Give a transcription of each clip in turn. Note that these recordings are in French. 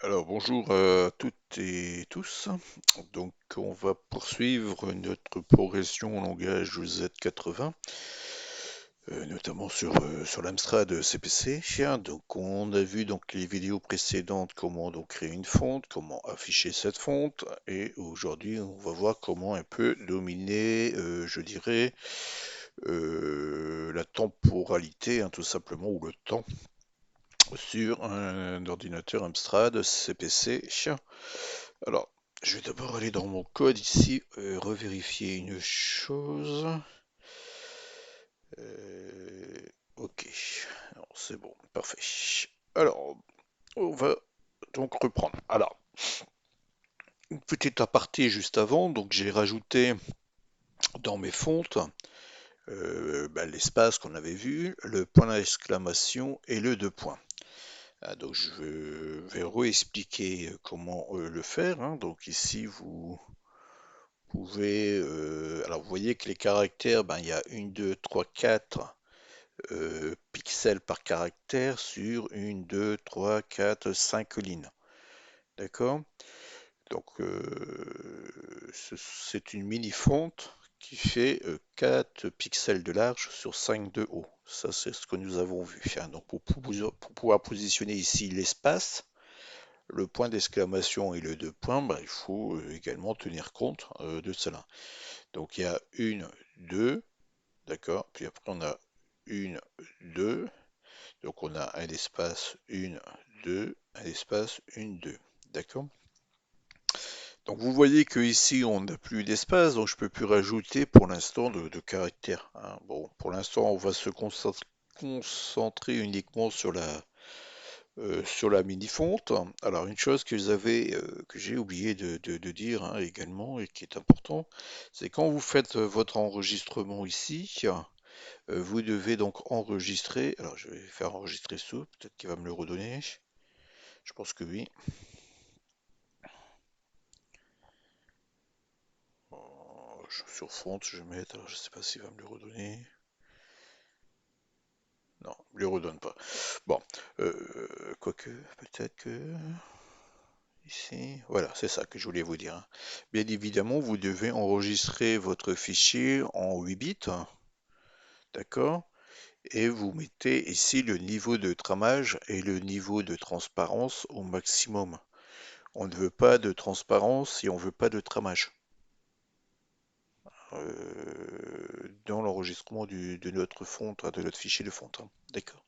Alors bonjour à toutes et tous. Donc on va poursuivre notre progression en langage Z80, notamment sur l'Amstrad CPC. Donc on a vu donc les vidéos précédentes comment donc créer une fonte, comment afficher cette fonte, et aujourd'hui on va voir comment un peu dominer, je dirais, la temporalité, tout simplement, ou le temps sur un ordinateur Amstrad CPC. Alors, je vais d'abord aller dans mon code ici, revérifier une chose. Euh, ok, alors c'est bon, parfait. Alors, on va donc reprendre. Alors, une petite aparté juste avant, donc j'ai rajouté dans mes fontes l'espace qu'on avait vu, le point d'exclamation et le deux points. Donc je vais réexpliquer comment le faire, hein. Donc ici vous pouvez, alors vous voyez que les caractères, il y a 1, 2, 3, 4 pixels par caractère sur 1, 2, 3, 4, 5 lignes. D'accord? Donc c'est une mini fonte qui fait 4 pixels de large sur 5 de haut. Ça c'est ce que nous avons vu, hein. Donc pour pouvoir positionner ici l'espace, le point d'exclamation et le deux points, il faut également tenir compte de cela. Donc il y a une, deux, d'accord. Puis après on a une, deux. Donc on a un espace une, deux, un espace une, deux. D'accord. Donc vous voyez que ici on n'a plus d'espace, donc je peux plus rajouter pour l'instant de caractères, hein. Bon, pour l'instant on va se concentrer uniquement sur la mini-fonte. Alors une chose que j'ai oublié de dire, hein, également, et qui est important, c'est quand vous faites votre enregistrement ici, vous devez donc enregistrer. Alors je vais faire enregistrer sous, peut-être qu'il va me le redonner. Je pense que oui. Sur fonte, je vais mettre. Alors je sais pas s'il va me le redonner. Non, il me le redonne pas. Bon, quoique, peut-être que ici, voilà, c'est ça que je voulais vous dire, hein. Bien évidemment, vous devez enregistrer votre fichier en 8 bits, d'accord? Et vous mettez ici le niveau de tramage et le niveau de transparence au maximum. On ne veut pas de transparence et on ne veut pas de tramage dans l'enregistrement de notre fonte, de notre fichier de fonte, hein. D'accord.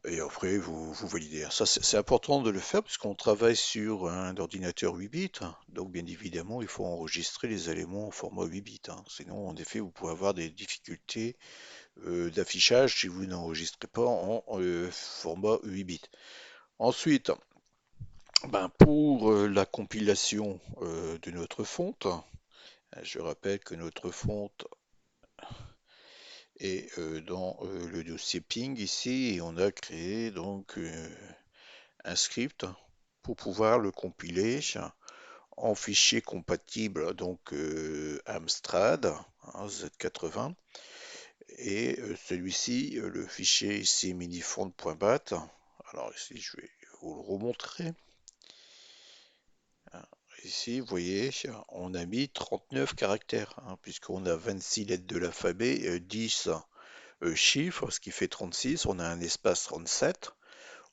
Et après, vous validez. Ça, c'est important de le faire puisqu'on travaille sur un ordinateur 8 bits. Donc, bien évidemment, il faut enregistrer les éléments en format 8 bits, hein. Sinon, en effet, vous pouvez avoir des difficultés d'affichage si vous n'enregistrez pas en format 8 bits. Ensuite, pour la compilation de notre fonte, je rappelle que notre fonte est dans le dossier ping ici et on a créé donc un script pour pouvoir le compiler en fichier compatible donc Amstrad, hein, Z80, et celui-ci, le fichier ici minifont.bat. Alors ici je vais vous le remontrer. Ici, vous voyez, on a mis 39 caractères, hein, puisqu'on a 26 lettres de l'alphabet, 10 chiffres, ce qui fait 36. On a un espace 37.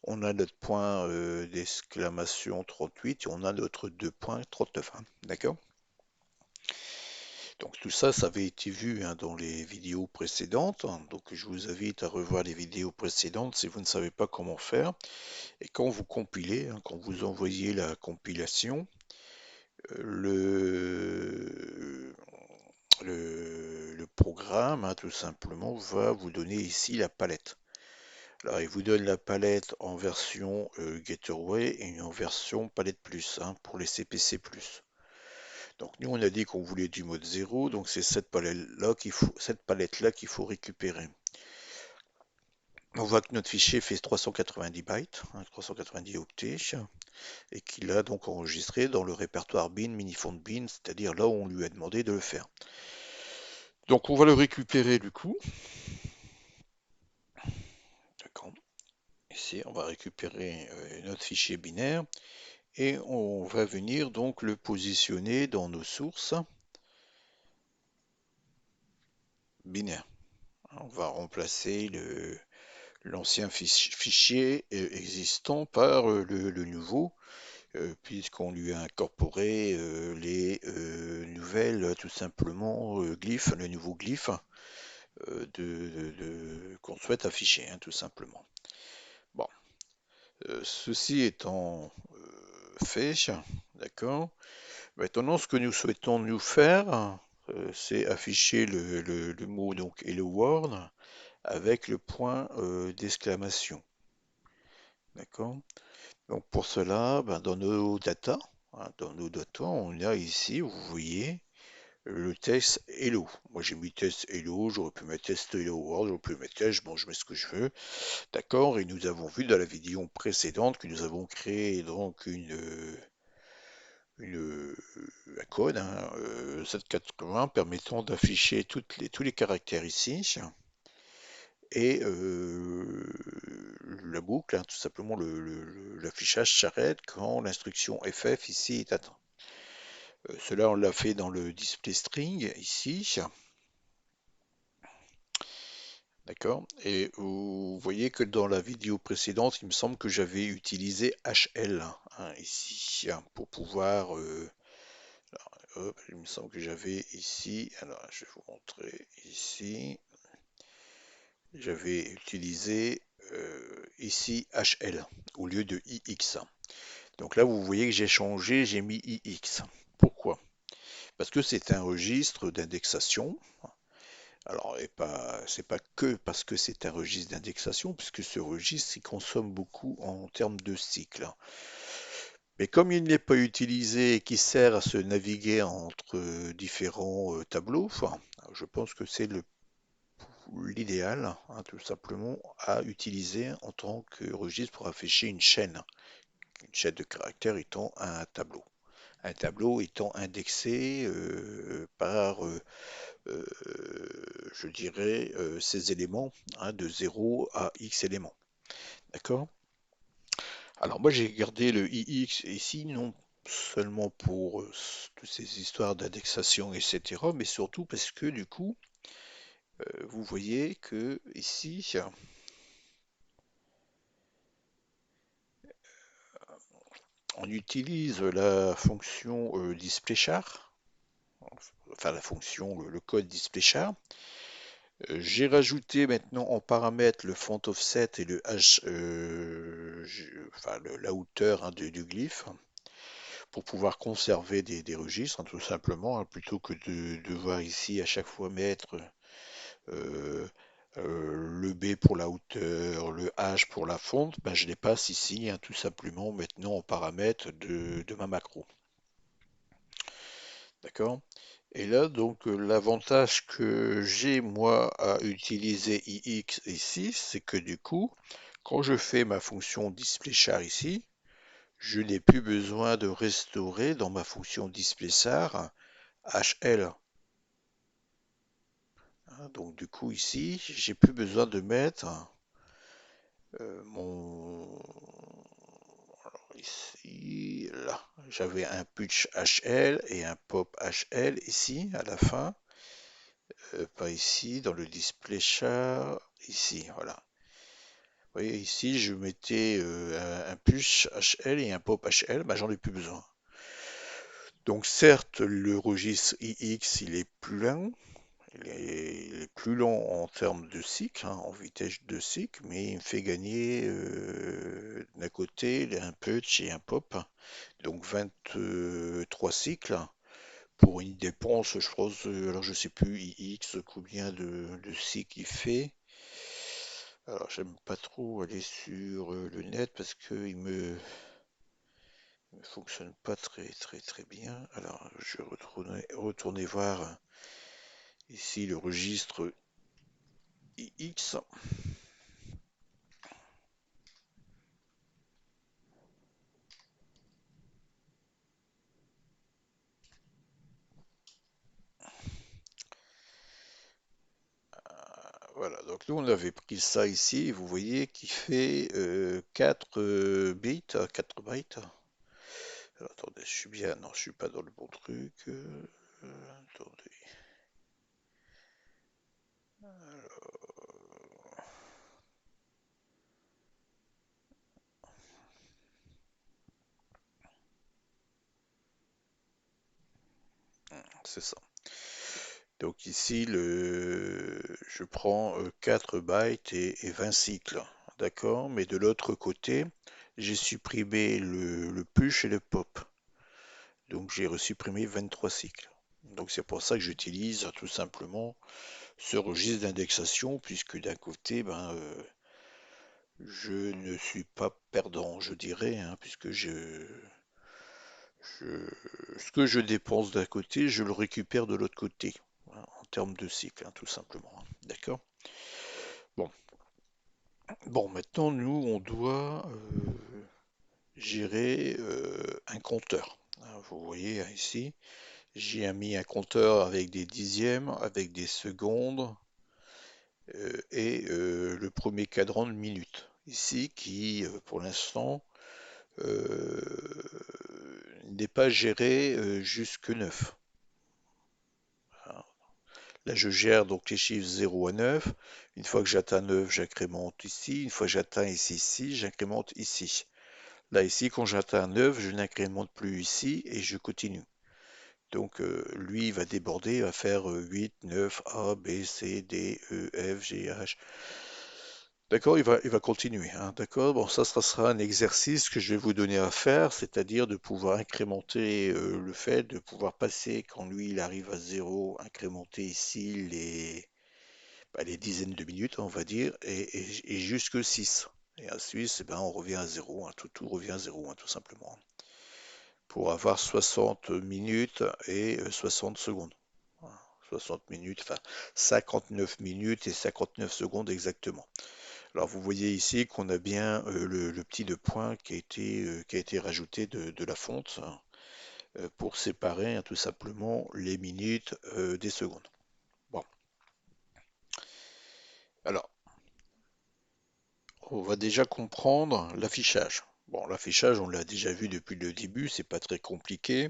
On a notre point d'exclamation 38 et on a notre deux points 39, hein. D'accord? Donc tout ça, ça avait été vu, hein, dans les vidéos précédentes. Donc je vous invite à revoir les vidéos précédentes si vous ne savez pas comment faire. Et quand vous compilez, hein, quand vous envoyez la compilation, le, le programme, hein, tout simplement, va vous donner ici la palette. Alors, il vous donne la palette en version Getaway et en version palette plus, hein, pour les CPC+. Donc nous on a dit qu'on voulait du mode 0, donc c'est cette palette-là qu'il faut récupérer. On voit que notre fichier fait 390 bytes, hein, 390 octets, et qu'il a donc enregistré dans le répertoire bin, minifont bin, c'est-à-dire là où on lui a demandé de le faire. Donc on va le récupérer du coup. D'accord. ici, on va récupérer notre fichier binaire et on va venir donc le positionner dans nos sources binaires. On va remplacer l'ancien fichier existant par le nouveau, puisqu'on lui a incorporé les nouvelles, tout simplement, glyphes, le nouveau glyphe qu'on souhaite afficher, hein, tout simplement. Bon, ceci étant fait, d'accord. Maintenant, ce que nous souhaitons nous faire, c'est afficher le mot donc hello world avec le point d'exclamation. D'accord? Donc pour cela, ben, dans nos data, on a ici, vous voyez, le test hello. Moi j'ai mis test hello, j'aurais pu mettre test hello world, j'aurais pu mettre test, bon je mets ce que je veux. D'accord? Et nous avons vu dans la vidéo précédente que nous avons créé donc un code, hein, 780 permettant d'afficher tous les caractères ici et la boucle, hein, tout simplement l'affichage s'arrête quand l'instruction FF ici est atteinte. Cela on l'a fait dans le display string ici, d'accord. Et vous voyez que dans la vidéo précédente, il me semble que j'avais utilisé HL hein, ici pour pouvoir hop, il me semble que j'avais ici, alors je vais vous montrer ici, j'avais utilisé ici HL au lieu de IX. Donc là, vous voyez que j'ai changé, j'ai mis IX. Pourquoi? Parce que c'est un registre d'indexation. Alors, c'est pas que parce que c'est un registre d'indexation, puisque ce registre, il consomme beaucoup en termes de cycle. Mais comme il n'est pas utilisé et qui sert à se naviguer entre différents tableaux, enfin, je pense que c'est l'idéal, hein, tout simplement, à utiliser en tant que registre pour afficher une chaîne de caractères étant un tableau. Un tableau étant indexé par, euh, je dirais, ces éléments, hein, de 0 à X éléments. D'accord? Alors moi j'ai gardé le IX ici, non seulement pour toutes ces histoires d'indexation, etc., mais surtout parce que du coup, vous voyez que ici, on utilise la fonction displayChar, enfin la fonction, le code displayChar. J'ai rajouté maintenant en paramètre le font offset et le h, enfin la hauteur hein, du glyphe pour pouvoir conserver des registres, hein, tout simplement, hein, plutôt que de devoir ici à chaque fois mettre euh, le B pour la hauteur, le H pour la fonte, ben, je les passe ici, hein, tout simplement maintenant en paramètre de ma macro. D'accord? Et là, donc, l'avantage que j'ai, moi, à utiliser IX ici, c'est que du coup, quand je fais ma fonction displayChar ici, je n'ai plus besoin de restaurer dans ma fonction displayChar HL. Hein, donc, du coup, ici, j'ai plus besoin de mettre mon... Alors, ici, là, j'avais un putsch HL et un pop HL ici, à la fin. Pas ici, dans le display char, ici, voilà. Vous voyez, ici, je mettais un push HL et un pop HL, bah, j'en ai plus besoin. Donc, certes, le registre iX, il est plus lent, il est plus long en termes de cycle, hein, en vitesse de cycle, mais il me fait gagner d'un côté un punch et un pop, donc 23 cycles pour une dépense, je pense, alors je sais plus iX combien de cycles il fait. Alors j'aime pas trop aller sur le net parce que il me fonctionne pas très bien. Alors je vais retourner voir ici le registre iX. Voilà, donc nous, on avait pris ça ici, vous voyez, qui fait 4 bits, 4 bytes. Alors, attendez, je suis bien, non, je suis pas dans le bon truc. Attendez, c'est ça. Donc ici, je prends 4 bytes et 20 cycles, d'accord? Mais de l'autre côté, j'ai supprimé le push et le pop. Donc j'ai resupprimé 23 cycles. Donc c'est pour ça que j'utilise tout simplement ce registre d'indexation, puisque d'un côté, je ne suis pas perdant, je dirais, hein, puisque ce que je dépense d'un côté, je le récupère de l'autre côté, hein, en termes de cycle, hein, tout simplement, hein. D'accord? Bon. Bon, maintenant, nous, on doit gérer un compteur, hein. Vous voyez, hein, ici, j'ai mis un compteur avec des dixièmes, avec des secondes, et le premier cadran de minutes. Ici, qui, pour l'instant, euh, n'est pas géré jusque 9. Là, je gère donc les chiffres 0 à 9. Une fois que j'atteins 9, j'incrémente ici. Une fois que j'atteins ici, j'incrémente ici. Là, ici, quand j'atteins 9, je n'incrémente plus ici et je continue. Donc, lui, il va déborder, il va faire 8, 9, A, B, C, D, E, F, G, H. D'accord, il va continuer, hein, d'accord? Bon, ça sera un exercice que je vais vous donner à faire, c'est-à-dire de pouvoir incrémenter le fait de pouvoir passer, quand lui il arrive à 0, incrémenter ici les dizaines de minutes, on va dire, et jusque 6. Et ensuite, eh ben, on revient à 0, hein, tout revient à 0, hein, tout simplement, pour avoir 60 minutes et 60 secondes. Voilà, 60 minutes, enfin 59 minutes et 59 secondes exactement. Alors vous voyez ici qu'on a bien le petit de points qui a été rajouté de la fonte, hein, pour séparer, hein, tout simplement les minutes des secondes. Bon, alors on va déjà comprendre l'affichage. Bon, l'affichage, on l'a déjà vu depuis le début, c'est pas très compliqué.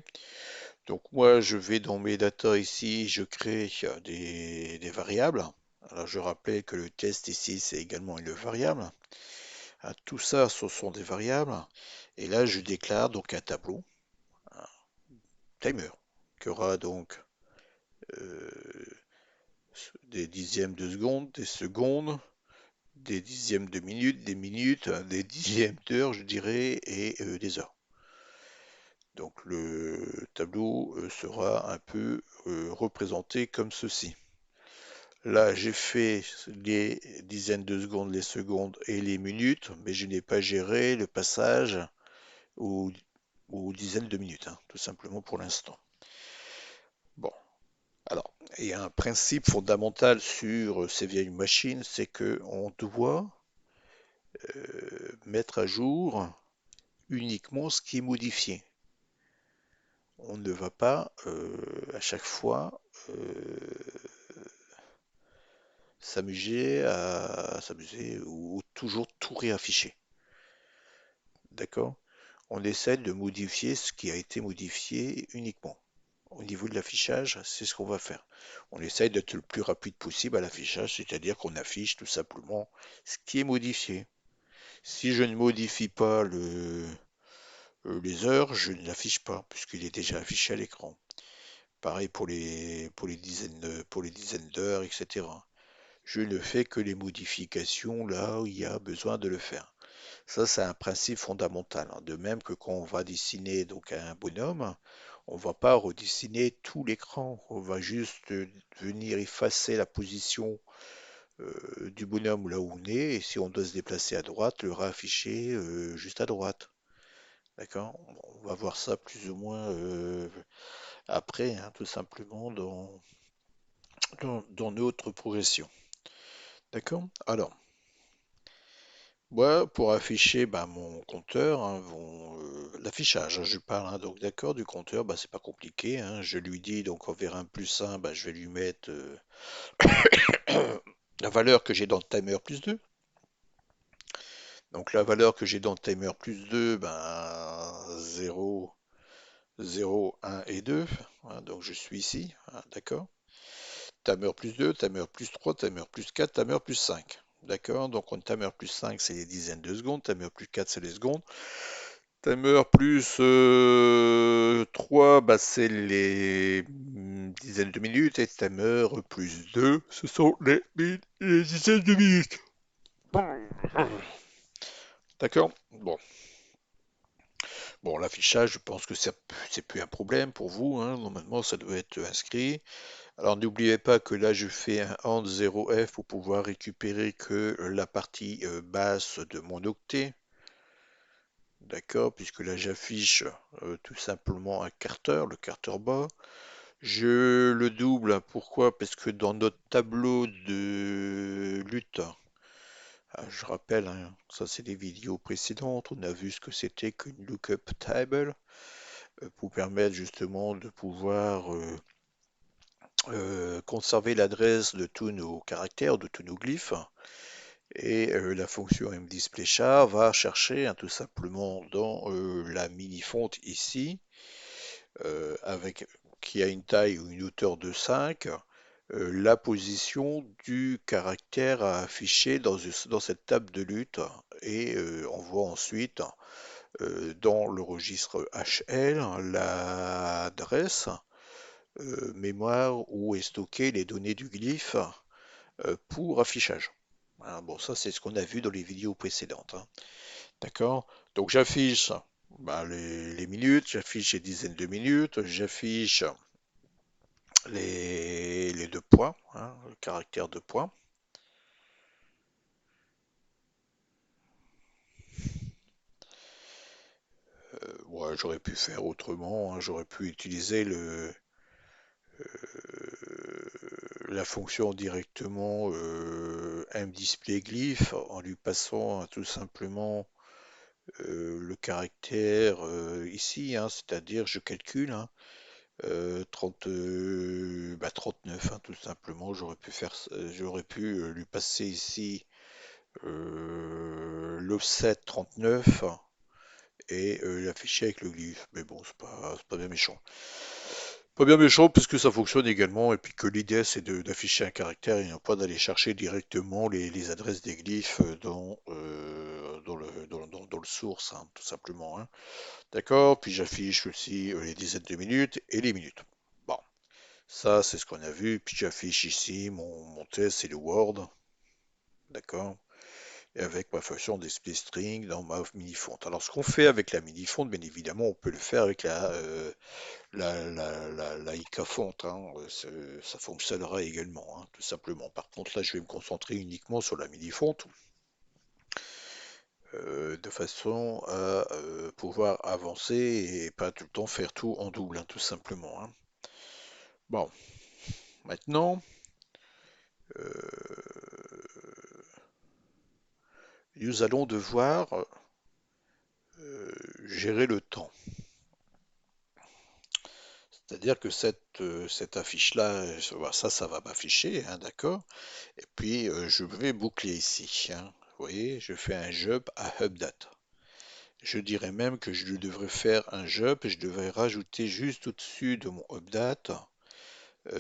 Donc moi, je vais dans mes data ici, je crée des variables. Alors je rappelle que le test ici, c'est également une variable. Ah, tout ça, ce sont des variables. Et là, je déclare donc un tableau, un timer, qui aura donc euh, des dixièmes de seconde, des secondes, des dixièmes de minutes, des minutes, des dixièmes d'heure, je dirais, et des heures. Donc le tableau sera un peu représenté comme ceci. Là, j'ai fait les dizaines de secondes, les secondes et les minutes, mais je n'ai pas géré le passage aux, aux dizaines de minutes, hein, tout simplement pour l'instant. Bon, alors, il y a un principe fondamental sur ces vieilles machines, c'est que on doit mettre à jour uniquement ce qui est modifié. On ne va pas à chaque fois s'amuser ou toujours tout réafficher. D'accord? On essaie de modifier ce qui a été modifié uniquement. Au niveau de l'affichage, c'est ce qu'on va faire. On essaye d'être le plus rapide possible à l'affichage, c'est-à-dire qu'on affiche tout simplement ce qui est modifié. Si je ne modifie pas les heures, je ne l'affiche pas, puisqu'il est déjà affiché à l'écran. Pareil pour les dizaines d'heures, etc. Je ne fais que les modifications là où il y a besoin de le faire. Ça, c'est un principe fondamental, hein. De même que quand on va dessiner donc un bonhomme, on va pas redessiner tout l'écran. On va juste venir effacer la position du bonhomme là où on est. Et si on doit se déplacer à droite, le réafficher juste à droite. D'accord? On va voir ça plus ou moins après, hein, tout simplement dans notre progression. D'accord? Alors, moi, pour afficher mon compteur, hein, l'affichage, hein, je parle, hein, donc d'accord, du compteur, c'est pas compliqué, hein. Je lui dis donc envers un plus 1, je vais lui mettre la valeur que j'ai dans le timer plus 2. Donc la valeur que j'ai dans le timer plus 2, ben 0, 0, 1 et 2. Hein, donc je suis ici, hein, d'accord. Timer plus 2, timer plus 3, timer plus 4, timer plus 5. D'accord, donc on timer plus 5, c'est les dizaines de secondes, timer plus 4, c'est les secondes. Timer plus 3, bah, c'est les dizaines de minutes, et timer plus 2, ce sont les dizaines de minutes. D'accord? Bon, l'affichage, je pense que c'est plus un problème pour vous, hein. Normalement, ça doit être inscrit. Alors, n'oubliez pas que là, je fais un AND 0F pour pouvoir récupérer que la partie basse de mon octet. D'accord? Puisque là, j'affiche tout simplement un carter, le carter bas. Je le double, pourquoi? Parce que dans notre tableau de lutte, je rappelle, hein, ça c'est des vidéos précédentes, on a vu ce que c'était qu'une lookup table pour permettre justement de pouvoir conserver l'adresse de tous nos caractères, de tous nos glyphes. Et la fonction mDisplayChar va chercher tout simplement dans la mini-fonte ici, avec qui a une taille ou une hauteur de 5, la position du caractère à afficher dans cette table de lutte. Et on voit ensuite dans le registre HL l'adresse mémoire où est stocké les données du glyphe pour affichage. Hein, bon, ça c'est ce qu'on a vu dans les vidéos précédentes, hein. D'accord? Donc j'affiche bah, les minutes, j'affiche les dizaines de minutes, j'affiche les deux points, hein, le caractère de points. Ouais, j'aurais pu faire autrement, hein, j'aurais pu utiliser la fonction directement mDisplayGlyph en lui passant tout simplement le caractère ici, hein, c'est-à-dire je calcule, hein, 30, 39, hein, tout simplement. J'aurais pu lui passer ici l'offset 39 et l'afficher avec le glyphe. Mais bon, c'est pas bien méchant. Pas bien méchant puisque ça fonctionne également et puis que l'idée c'est d'afficher un caractère et non pas d'aller chercher directement les adresses des glyphes dans le source, hein, tout simplement, hein. D'accord? Puis j'affiche aussi les dizaines de minutes et les minutes. Bon, ça c'est ce qu'on a vu. Puis j'affiche ici mon test et le Word. D'accord? Et avec ma fonction display string dans ma mini-font. Alors ce qu'on fait avec la mini-font, bien évidemment, on peut le faire avec la IK font, hein. Ça fonctionnera également, hein, tout simplement. Par contre, là, je vais me concentrer uniquement sur la mini-font de façon à pouvoir avancer et pas tout le temps faire tout en double, hein, tout simplement, hein. Bon, maintenant, euh, nous allons devoir gérer le temps. C'est-à-dire que cette affiche-là, ça va m'afficher, hein, d'accord? Et puis, je vais boucler ici, hein. Vous voyez, je fais un job à update. Je dirais même que je devrais faire un job et je devrais rajouter juste au-dessus de mon update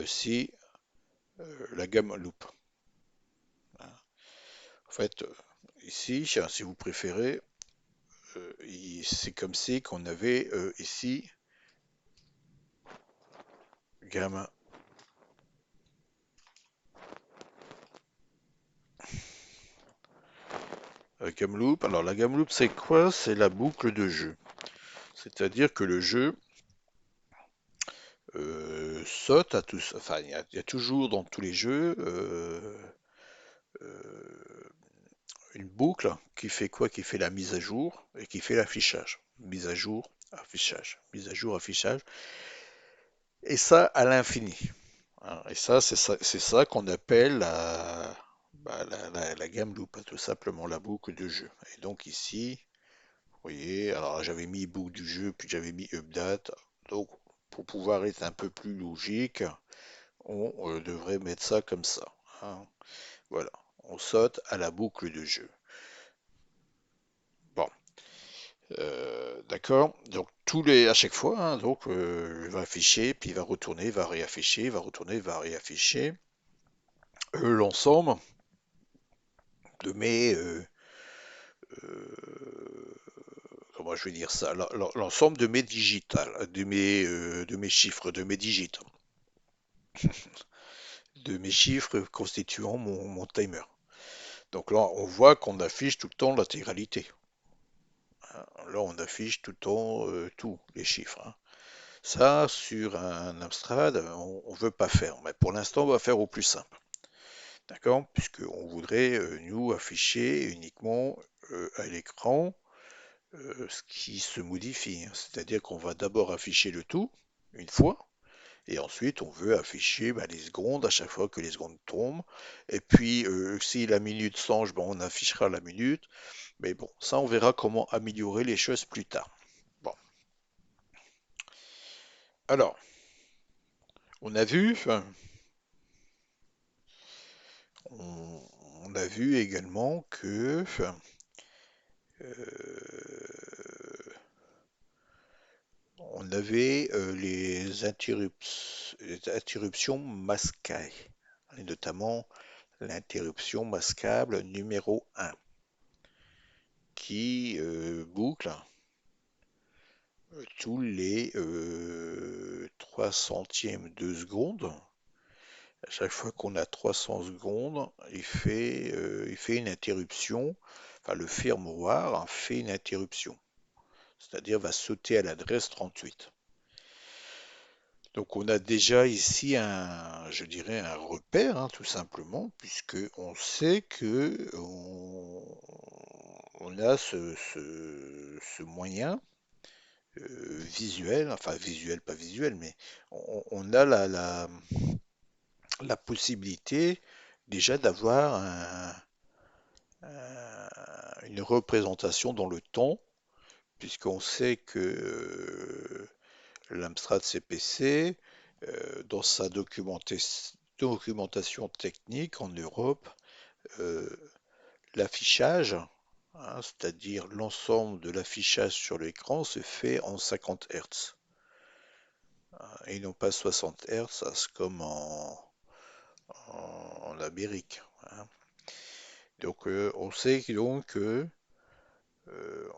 si la gamme loop. Hein. En fait, ici, si vous préférez, c'est comme si qu'on avait ici gamme, gamme loop. Alors la gamme loop, c'est quoi? C'est la boucle de jeu. C'est-à-dire que le jeu saute à tous. Enfin, il y a toujours dans tous les jeux euh, une boucle qui fait quoi? Qui fait la mise à jour et qui fait l'affichage. Mise à jour, affichage. Mise à jour, affichage. Et ça à l'infini. Hein. Et ça, c'est ça qu'on appelle la gamme loop, hein, tout simplement la boucle de jeu. Et donc ici, vous voyez, alors j'avais mis boucle du jeu, puis j'avais mis update. Donc, pour pouvoir être un peu plus logique, on devrait mettre ça comme ça, hein. Voilà, on saute à la boucle de jeu. Bon, d'accord. Donc à chaque fois, hein, donc il va afficher, puis il va retourner, il va réafficher, il va retourner, il va réafficher l'ensemble de mes, comment je vais dire ça, l'ensemble de mes digitales, de mes chiffres, de mes digits, de mes chiffres constituant mon timer. Donc là, on voit qu'on affiche tout le temps l'intégralité. Là, on affiche tout le temps tous les chiffres, hein. Ça, sur un Amstrad, on ne veut pas faire. Mais pour l'instant, on va faire au plus simple. D'accord? Puisqu'on voudrait, nous, afficher uniquement à l'écran ce qui se modifie, hein. C'est-à-dire qu'on va d'abord afficher le tout, une fois, et ensuite on veut afficher bah, les secondes à chaque fois que les secondes tombent. Et puis, si la minute change, bah, on affichera la minute. Mais bon, ça, on verra comment améliorer les choses plus tard. Bon, alors, on a vu, enfin, on, on a vu également que euh, on avait les interruptions masquées, et notamment l'interruption masquable numéro 1 qui boucle tous les 3 centièmes de seconde. À chaque fois qu'on a 300 secondes, il fait une interruption, enfin le firmware fait une interruption, c'est-à-dire va sauter à l'adresse 38. Donc on a déjà ici je dirais un repère, hein, tout simplement, puisque on sait que on a ce moyen visuel, enfin visuel, pas visuel, mais on a la possibilité déjà d'avoir une représentation dans le temps, puisqu'on sait que l'Amstrad CPC, dans sa documentation technique en Europe, euh, l'affichage, hein, c'est-à-dire l'ensemble de l'affichage sur l'écran, se fait en 50 Hz, et non pas 60 Hz comme en Amérique, hein. Donc on sait donc que euh,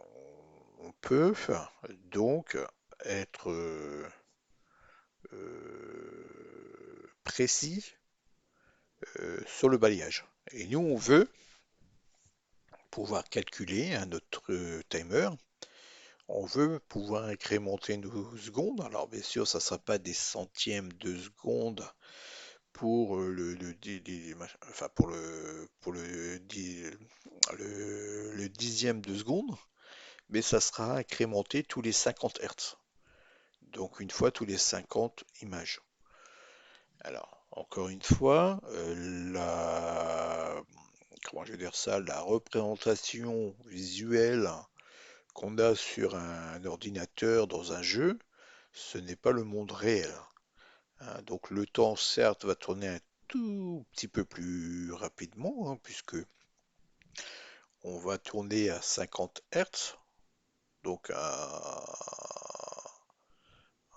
on peut donc être précis sur le balayage. Et nous, on veut pouvoir calculer notre timer. On veut pouvoir incrémenter nos secondes. Alors bien sûr, ça ne sera pas des centièmes de seconde pour enfin le dixième de seconde, mais ça sera incrémenté tous les 50 Hz. Donc une fois tous les 50 images. Alors, encore une fois, comment je vais dire ça, la représentation visuelle qu'on a sur un ordinateur dans un jeu, ce n'est pas le monde réel, hein. Donc le temps, certes, va tourner un tout petit peu plus rapidement, hein, puisque on va tourner à 50 Hz, donc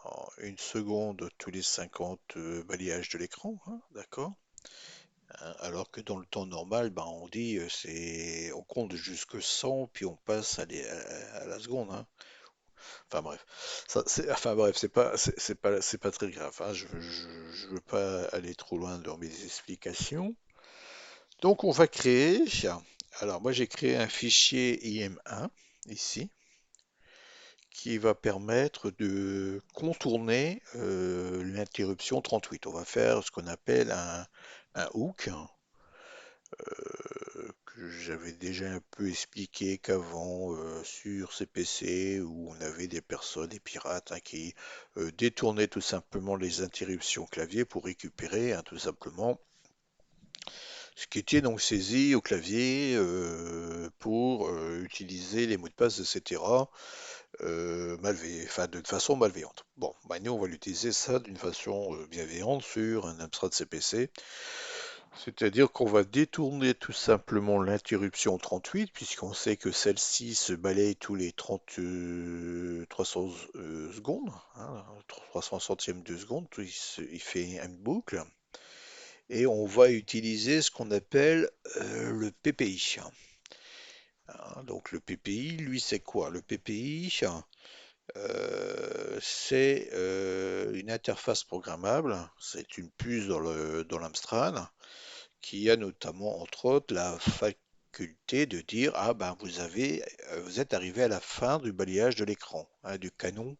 en une seconde tous les 50 balayages de l'écran, hein, d'accord? Hein, alors que dans le temps normal, ben, on dit on compte jusque 100 puis on passe à la seconde, hein. Enfin bref, c'est pas très grave, hein. Je veux pas aller trop loin dans mes explications. Donc on va créer. Alors moi j'ai créé un fichier IM1 ici qui va permettre de contourner l'interruption 38. On va faire ce qu'on appelle un hook, hein, que j'avais déjà un peu expliqué qu'avant sur CPC où on avait des personnes, des pirates, hein, qui détournaient tout simplement les interruptions clavier pour récupérer, hein, tout simplement ce qui était donc saisi au clavier pour utiliser les mots de passe, etc. Enfin, de façon malveillante. Bon, bah, nous on va l'utiliser ça d'une façon bienveillante sur un Amstrad CPC. C'est-à-dire qu'on va détourner tout simplement l'interruption 38, puisqu'on sait que celle-ci se balaye tous les 300 secondes, hein, 300 centièmes de seconde, il fait une boucle, et on va utiliser ce qu'on appelle le PPI. Hein. Donc le PPI, lui, c'est quoi? Le PPI, c'est une interface programmable, c'est une puce dans l'Amstrad qui a notamment, entre autres, la faculté de dire, ah ben vous êtes arrivé à la fin du balayage de l'écran, hein, du canon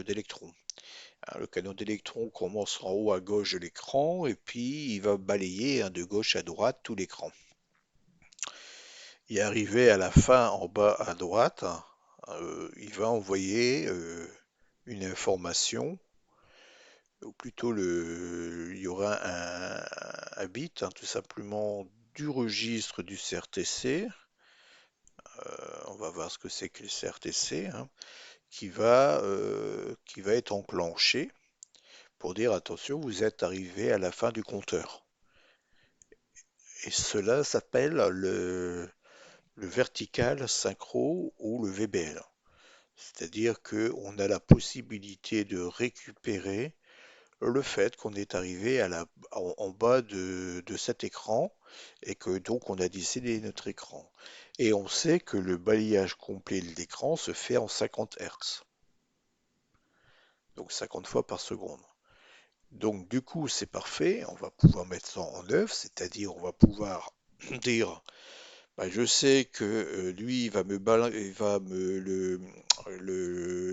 d'électrons. Hein, le canon d'électrons commence en haut à gauche de l'écran et puis il va balayer, hein, de gauche à droite tout l'écran. Et arrivé à la fin en bas à droite, il va envoyer une information, ou plutôt il y aura un bit, hein, tout simplement du registre du CRTC. On va voir ce que c'est que le CRTC, hein, qui va être enclenché pour dire attention, vous êtes arrivé à la fin du compteur. Et cela s'appelle le vertical synchro ou le VBL. C'est-à-dire qu'on a la possibilité de récupérer le fait qu'on est arrivé en bas de cet écran et que donc on a décédé notre écran. Et on sait que le balayage complet de l'écran se fait en 50 Hz, donc 50 fois par seconde. Donc du coup c'est parfait, on va pouvoir mettre ça en œuvre, c'est-à-dire on va pouvoir dire bah, je sais que lui il va me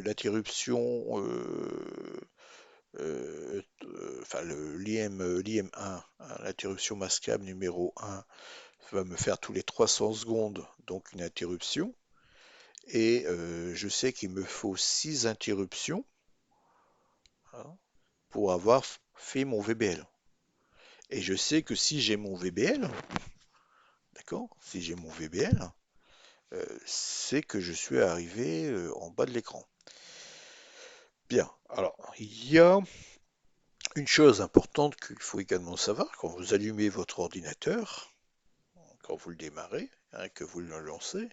l'interruption enfin l'IM1, hein, l'interruption masquable numéro 1, va me faire tous les 300 secondes donc une interruption. Et je sais qu'il me faut 6 interruptions, hein, pour avoir fait mon VBL. Et je sais que si j'ai mon VBL, d'accord, si j'ai mon VBL, c'est que je suis arrivé en bas de l'écran. Bien, alors il y a une chose importante qu'il faut également savoir quand vous allumez votre ordinateur, quand vous le démarrez, hein, que vous le lancez,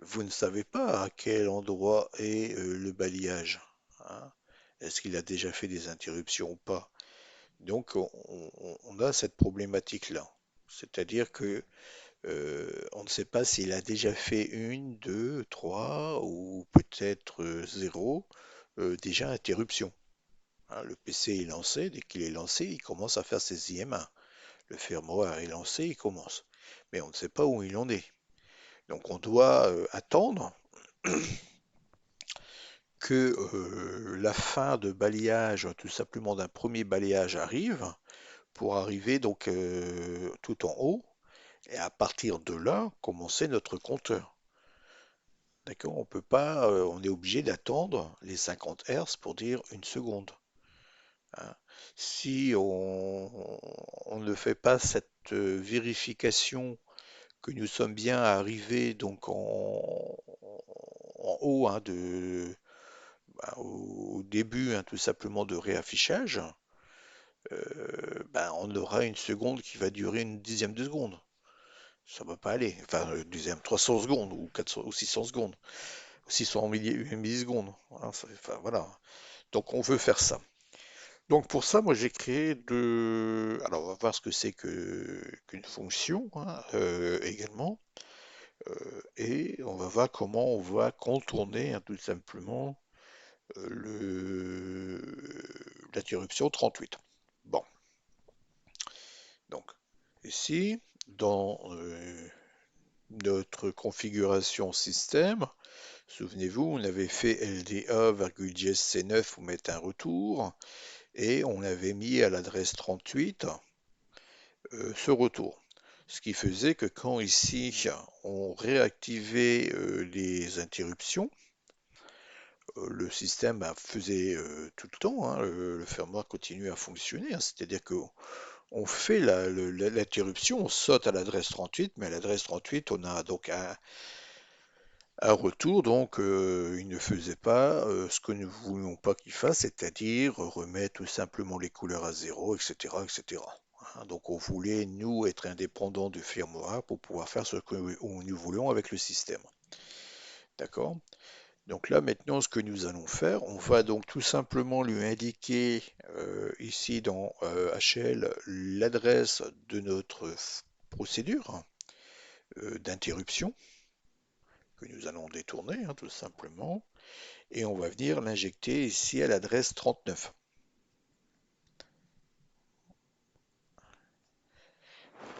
vous ne savez pas à quel endroit est le balayage. Hein. Est-ce qu'il a déjà fait des interruptions ou pas? Donc on a cette problématique-là. C'est-à-dire que on ne sait pas s'il a déjà fait une, deux, trois ou peut-être zéro déjà interruption. Hein, le PC est lancé, dès qu'il est lancé, il commence à faire ses IM1. Le firmware est lancé, il commence. Mais on ne sait pas où il en est. Donc on doit attendre que la fin de balayage, tout simplement d'un premier balayage arrive, pour arriver donc tout en haut, et à partir de là, commencer notre compteur. D'accord? On peut pas, on est obligé d'attendre les 50 Hz pour dire une seconde. Hein. Si on ne fait pas cette vérification que nous sommes bien arrivés donc en haut, hein, au début, hein, tout simplement de réaffichage, ben, on aura une seconde qui va durer une dixième de seconde. Ça va pas aller. Enfin, dixième, 300 secondes ou 400 ou 600 secondes, 600 millisecondes. Hein, enfin, voilà. Donc on veut faire ça. Donc pour ça, moi j'ai créé deux. Alors on va voir ce que c'est qu'une fonction, hein, également. Et on va voir comment on va contourner, hein, tout simplement l'interruption 38. Bon, donc ici, dans notre configuration système, souvenez-vous, on avait fait LDA,JSC9 pour mettre un retour et on avait mis à l'adresse 38 ce retour. Ce qui faisait que quand ici on réactivait les interruptions, le système faisait tout le temps, hein, le firmware continue à fonctionner, hein, c'est-à-dire qu'on fait l'interruption, on saute à l'adresse 38, mais à l'adresse 38, on a donc Un retour, donc, il ne faisait pas ce que nous ne voulions pas qu'il fasse, c'est-à-dire remettre tout simplement les couleurs à zéro, etc., etc. Hein, donc, on voulait, nous, être indépendants du firmware pour pouvoir faire ce que nous voulions avec le système. D'accord? Donc là, maintenant, ce que nous allons faire, on va donc tout simplement lui indiquer ici dans HL l'adresse de notre procédure d'interruption que nous allons détourner, hein, tout simplement. Et on va venir l'injecter ici à l'adresse 39.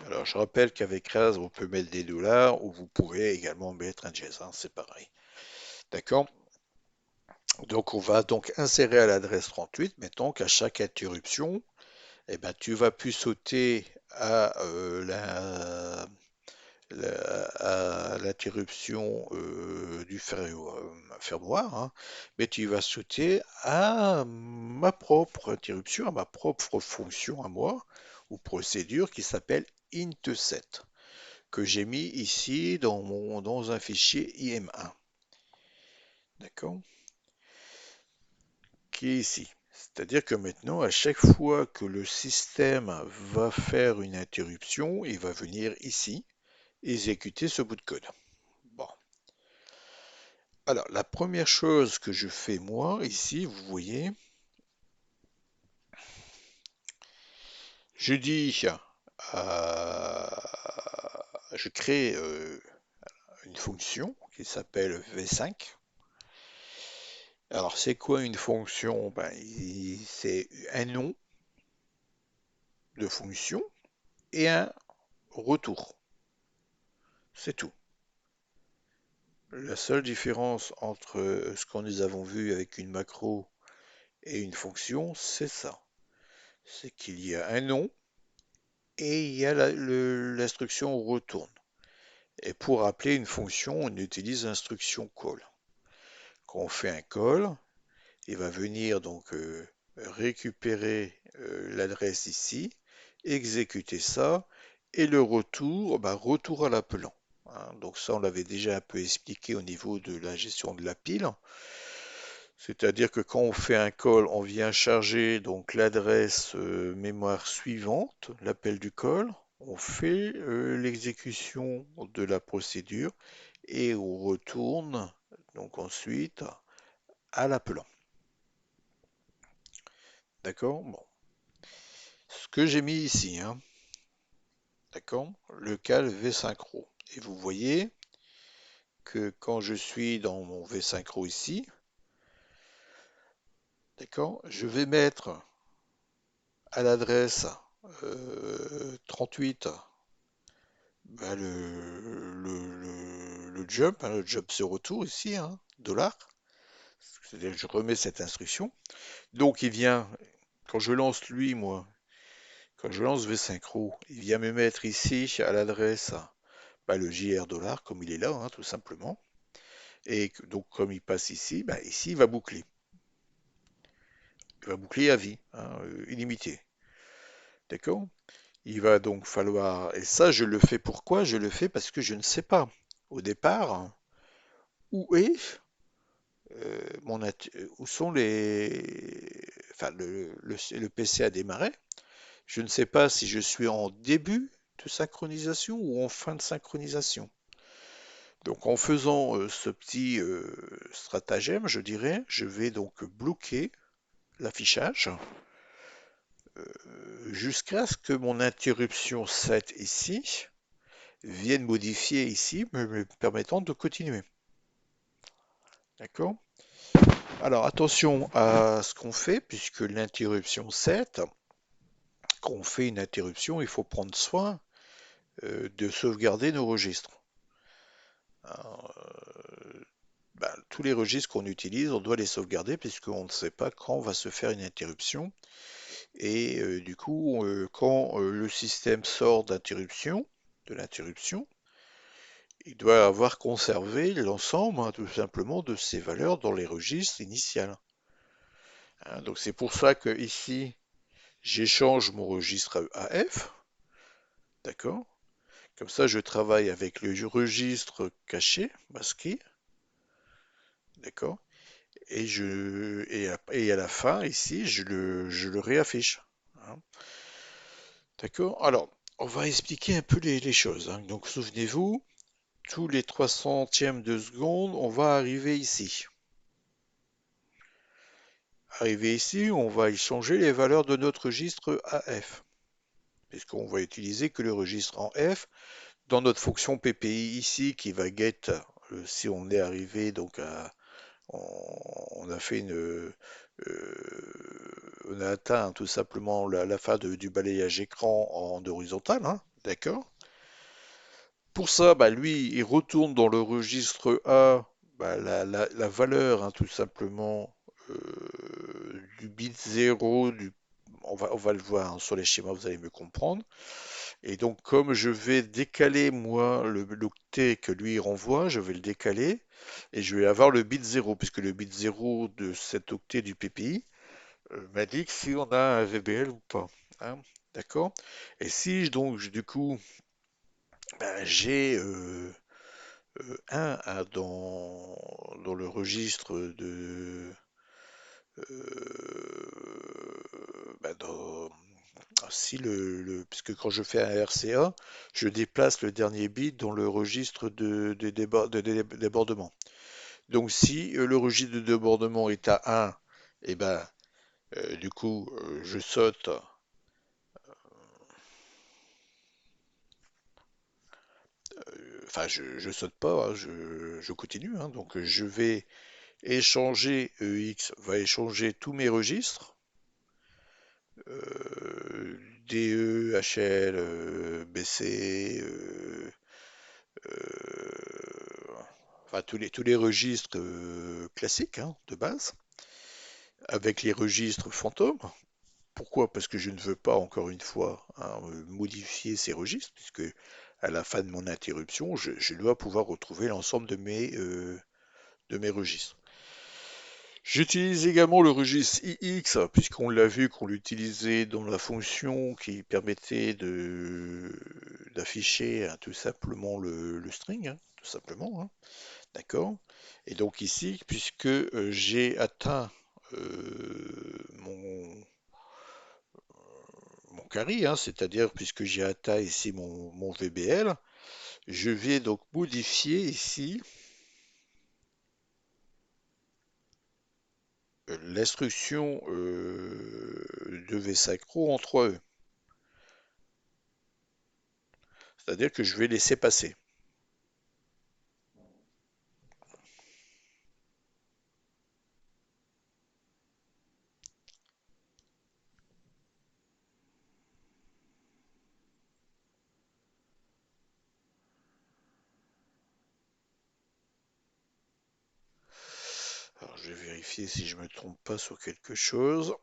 Alors je rappelle qu'avec RAS, on peut mettre des dollars ou vous pourrez également mettre un jazz, hein, c'est pareil. D'accord? Donc on va donc insérer à l'adresse 38, mettons qu'à chaque interruption, eh ben, tu vas plus sauter à à l'interruption du fermoir, hein, mais tu vas sauter à ma propre interruption, à ma propre fonction à moi, ou procédure qui s'appelle int7, que j'ai mis ici dans un fichier im1. D'accord? Qui est ici. C'est-à-dire que maintenant, à chaque fois que le système va faire une interruption, il va venir ici exécuter ce bout de code. Bon. Alors, la première chose que je fais moi, ici, vous voyez, je dis, je crée une fonction qui s'appelle V5. Alors, c'est quoi une fonction? Ben, c'est un nom de fonction et un retour. C'est tout. La seule différence entre ce que nous avons vu avec une macro et une fonction, c'est ça. C'est qu'il y a un nom et il y a l'instruction retourne. Et pour appeler une fonction, on utilise l'instruction call. Quand on fait un call, il va venir donc récupérer l'adresse ici, exécuter ça, et le retour, bah, retour à l'appelant. Hein, donc ça, on l'avait déjà un peu expliqué au niveau de la gestion de la pile. C'est-à-dire que quand on fait un call, on vient charger donc l'adresse mémoire suivante, l'appel du call, on fait l'exécution de la procédure et on retourne donc ensuite à l'appelant. D'accord? Bon. Ce que j'ai mis ici, hein, d'accord? Le cal V-Synchro. Et vous voyez que quand je suis dans mon V-Synchro ici, d'accord, je vais mettre à l'adresse 38 bah, le jump, hein, le jump c'est retour ici, hein, dollar. C'est-à-dire que je remets cette instruction. Donc il vient, quand je lance lui, moi, quand je lance vsynchro, il vient me mettre ici à l'adresse bah, le JR dollar, comme il est là, hein, tout simplement. Et donc comme il passe ici, bah, ici il va boucler. Il va boucler à vie, hein, illimité. D'accord? Il va donc falloir, et ça je le fais pourquoi? Je le fais parce que je ne sais pas au départ où est où sont enfin, le PC a démarré. Je ne sais pas si je suis en début de synchronisation ou en fin de synchronisation. Donc en faisant ce petit stratagème, je dirais, je vais donc bloquer l'affichage jusqu'à ce que mon interruption 7 ici vienne modifier ici, me permettant de continuer. D'accord? Alors attention à ce qu'on fait, puisque l'interruption 7, quand on fait une interruption, il faut prendre soin de sauvegarder nos registres. Alors, ben, tous les registres qu'on utilise, on doit les sauvegarder puisqu'on ne sait pas quand va se faire une interruption. Et du coup, quand le système sort d'interruption, de l'interruption, il doit avoir conservé l'ensemble, hein, tout simplement, de ses valeurs dans les registres initiales. Hein, donc c'est pour ça que ici, j'échange mon registre AF, d'accord? Comme ça, je travaille avec le registre caché, masqué, d'accord? Et à la fin, ici, je le réaffiche, hein, d'accord? Alors, on va expliquer un peu les choses, hein. Donc, souvenez-vous, tous les 3 centièmes de seconde, on va arriver ici. Arrivé ici, on va y changer les valeurs de notre registre AF, puisqu'on va utiliser que le registre en F dans notre fonction PPI ici qui va get, si on est arrivé donc on a fait on a atteint tout simplement la fin du balayage écran en horizontal, hein, d'accord? Pour ça, bah, lui, il retourne dans le registre A bah, la valeur, hein, tout simplement, du bit 0, on va le voir hein, sur les schémas, vous allez me comprendre. Et donc, comme je vais décaler, moi, l'octet que lui il renvoie, je vais le décaler et je vais avoir le bit 0, puisque le bit 0 de cet octet du PPI m'indique si on a un VBL ou pas, hein, d'accord? Et si donc, du coup, ben, j'ai 1 dans le registre de bah, si puisque quand je fais un RCA, je déplace le dernier bit dans le registre de débordement. Donc si le registre de débordement est à 1, et ben du coup je saute, enfin je saute pas, hein, je continue, hein. Donc je vais échanger EX, va échanger tous mes registres. DE, HL, BC, enfin tous les registres classiques hein, de base, avec les registres fantômes. Pourquoi? Parce que je ne veux pas, encore une fois, hein, modifier ces registres, puisque à la fin de mon interruption, je dois pouvoir retrouver l'ensemble de mes registres. J'utilise également le registre IX, puisqu'on l'a vu qu'on l'utilisait dans la fonction qui permettait d'afficher hein, tout simplement le string, hein, tout simplement, hein, d'accord? Et donc ici, puisque j'ai atteint mon carry, hein, c'est-à-dire puisque j'ai atteint ici mon VBL, je vais donc modifier ici l'instruction de vsynchro en 3E. C'est-à-dire que je vais laisser passer. Alors je vais vérifier si je ne me trompe pas sur quelque chose.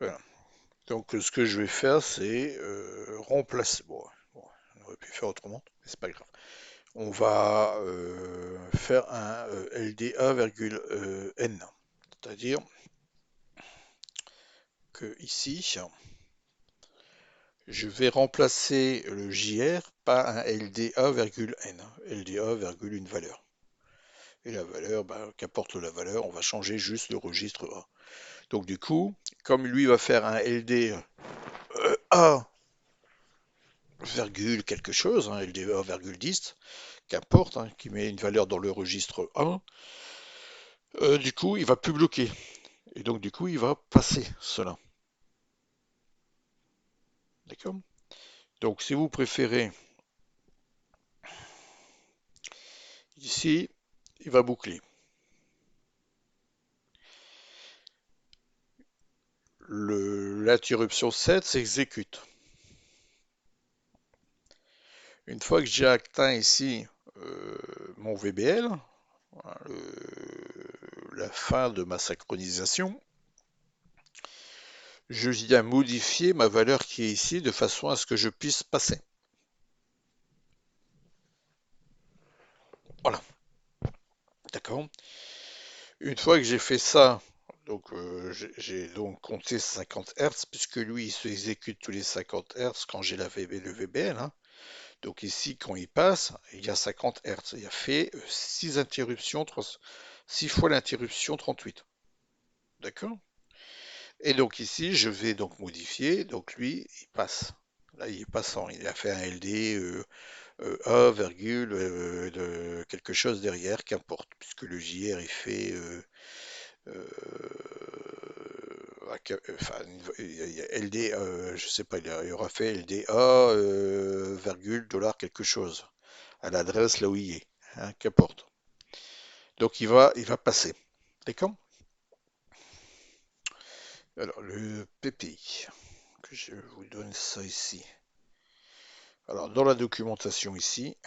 Voilà. Donc ce que je vais faire, c'est remplacer. Bon, on aurait pu faire autrement, mais c'est pas grave. On va faire un LDA,N. C'est-à-dire que ici, je vais remplacer le JR par un LDA,N. LDA, une valeur. Et la valeur, bah, qu'apporte la valeur, on va changer juste le registre A. Donc du coup, comme lui va faire un LDA, virgule quelque chose, hein, LDA,10, qu'importe, hein, qui met une valeur dans le registre 1, du coup, il va plus bloquer. Et donc, du coup, il va passer cela. D'accord? Donc, si vous préférez, ici, il va boucler. L'interruption 7 s'exécute. Une fois que j'ai atteint ici euh, mon VBL, hein, la fin de ma synchronisation, je viens modifier ma valeur qui est ici de façon à ce que je puisse passer. Voilà, d'accord. Une fois que j'ai fait ça, donc j'ai donc compté 50 Hz puisque lui il se exécute tous les 50 Hz quand j'ai le VBL, hein. Donc ici quand il passe, il y a 50 Hz. Il a fait 6 interruptions, 6 fois l'interruption 38. D'accord? Et donc ici je vais donc modifier, donc lui il passe. Là il est passant, il a fait un LD A, virgule, de quelque chose derrière, qu'importe, puisque le JR il fait euh, enfin, il y a LD, je sais pas, il aura fait LDA, virgule, dollar, quelque chose, à l'adresse là où il est, hein, qu'importe. Donc il va passer. D'accord? Alors, le PPI, que je vous donne ça ici. Alors, dans la documentation ici,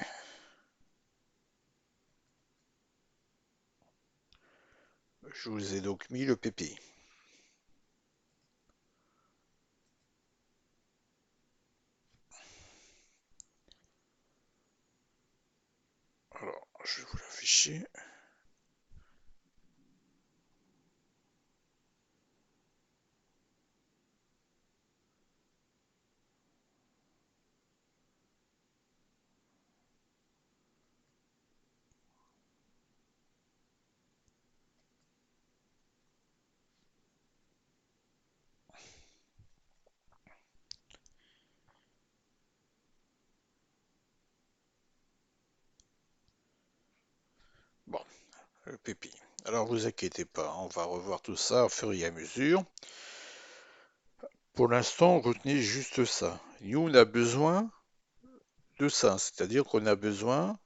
je vous ai donc mis le PPI. Alors, je vais vous l'afficher. Bon, le PPI. Alors, vous inquiétez pas, on va revoir tout ça au fur et à mesure. Pour l'instant, retenez juste ça. Nous, on a besoin de ça, c'est-à-dire qu'on a besoin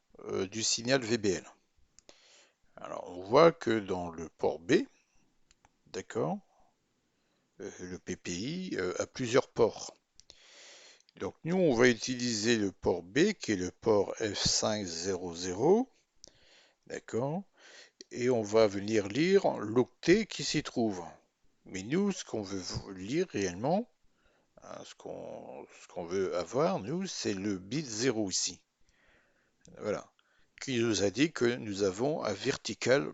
du signal VBL. Alors, on voit que dans le port B, d'accord, le PPI a plusieurs ports. Donc, nous, on va utiliser le port B, qui est le port F500, d'accord, et on va venir lire l'octet qui s'y trouve. Mais nous, ce qu'on veut lire réellement, hein, ce qu'on veut avoir, nous, c'est le bit 0 ici. Voilà. Qui nous a dit que nous avons un vertical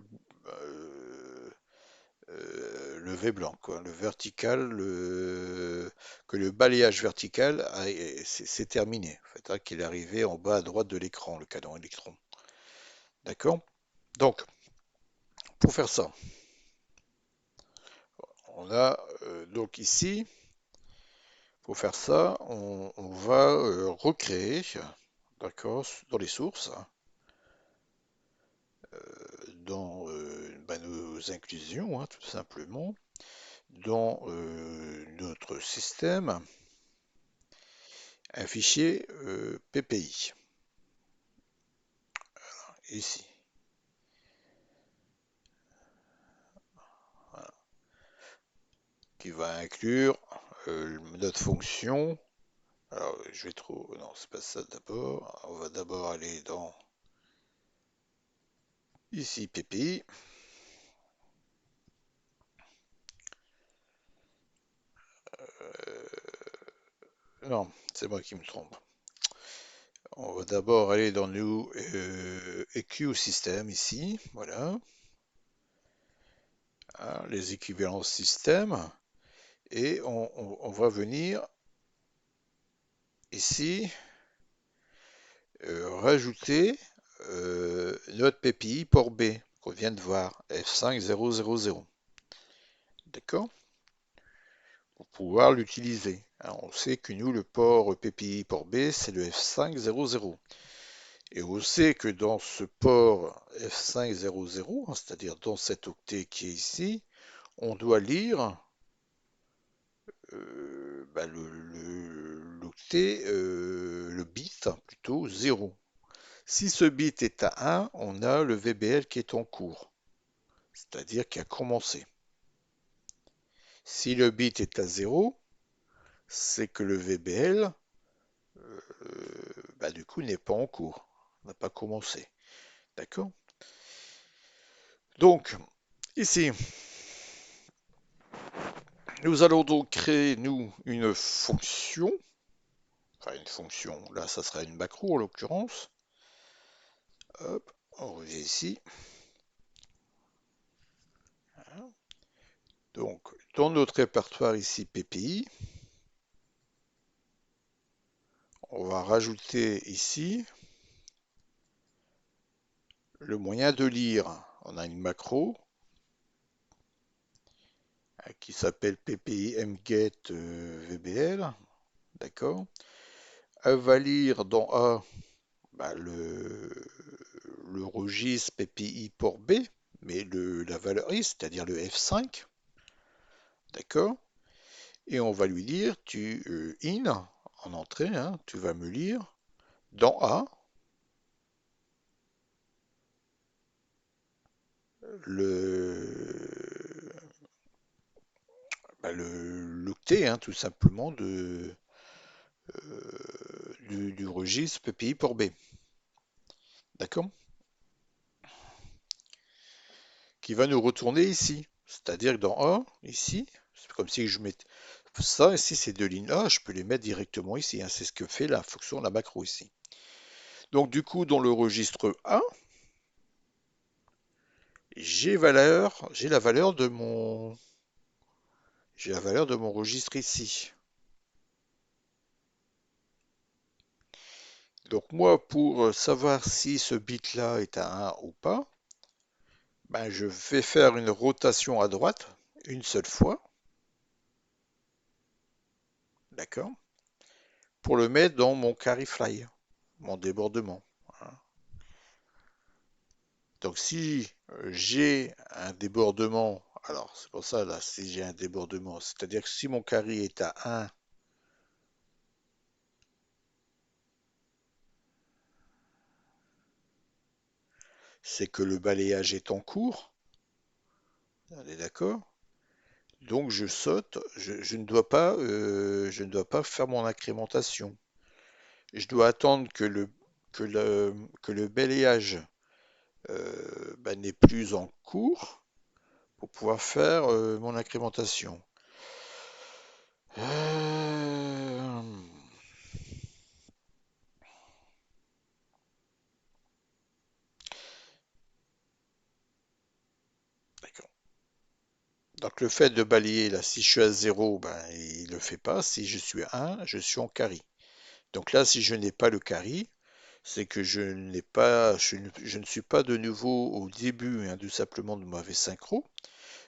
levé blanc, quoi. Le vertical, que le balayage vertical c'est terminé, en fait, hein, qu'il est arrivé en bas à droite de l'écran, le canon électron. D'accord? Donc, pour faire ça, on a donc ici, pour faire ça, on va recréer, d'accord, dans les sources, dans nos inclusions, hein, tout simplement, dans notre système, un fichier PPI, ici. Voilà, qui va inclure notre fonction. Alors, je vais trop. Non, c'est pas ça d'abord. On va d'abord aller dans ici PPI. Non, c'est moi qui me trompe. On va d'abord aller dans New EQ System ici. Voilà. Hein, les équivalences système. Et on va venir ici rajouter notre PPI port B qu'on vient de voir, F5000. D'accord? Pour pouvoir l'utiliser. Alors, on sait que nous, le port PPI port B, c'est le F500. Et on sait que dans ce port F500, hein, c'est-à-dire dans cet octet qui est ici, on doit lire l'octet, le bit plutôt 0. Si ce bit est à 1, on a le VBL qui est en cours, c'est-à-dire qui a commencé. Si le bit est à 0, c'est que le VBL, du coup, n'est pas en cours, n'a pas commencé. D'accord? Donc, ici, nous allons donc créer, nous, une fonction. Enfin, une fonction, là, ça sera une macro en l'occurrence. Hop, on revient ici. Voilà. Donc, dans notre répertoire ici PPI, on va rajouter ici le moyen de lire. On a une macro qui s'appelle PPI mget VBL. D'accord? Elle va lire dans A le registre PPI port B, mais la valeur I, c'est-à-dire le F5. D'accord? Et on va lui dire, in, en entrée, hein, tu vas me lire dans A le, l'octet, hein, tout simplement, du registre PPI port B. D'accord? Qui va nous retourner ici. C'est-à-dire que dans A, ici, c'est comme si je mette ça, ici, ces deux lignes-là, je peux les mettre directement ici, hein. C'est ce que fait la fonction, la macro ici. Donc du coup, dans le registre A, j'ai la valeur de mon registre ici. Donc moi, pour savoir si ce bit-là est à 1 ou pas, je vais faire une rotation à droite une seule fois, d'accord, pour le mettre dans mon carry fly, mon débordement. Donc si j'ai un débordement, alors c'est pour ça là, si j'ai un débordement, c'est-à-dire que si mon carry est à 1, c'est que le balayage est en cours, on est d'accord? Donc je saute, je je ne dois pas faire mon incrémentation. Je dois attendre que que le balayage n'est plus en cours pour pouvoir faire mon incrémentation. Euh, D'accord. Donc le fait de balayer là, si je suis à 0, il ne le fait pas. Si je suis à 1, je suis en carry. Donc là, si je n'ai pas le carry, c'est que je ne suis pas de nouveau au début, hein, tout simplement de ma V-synchro.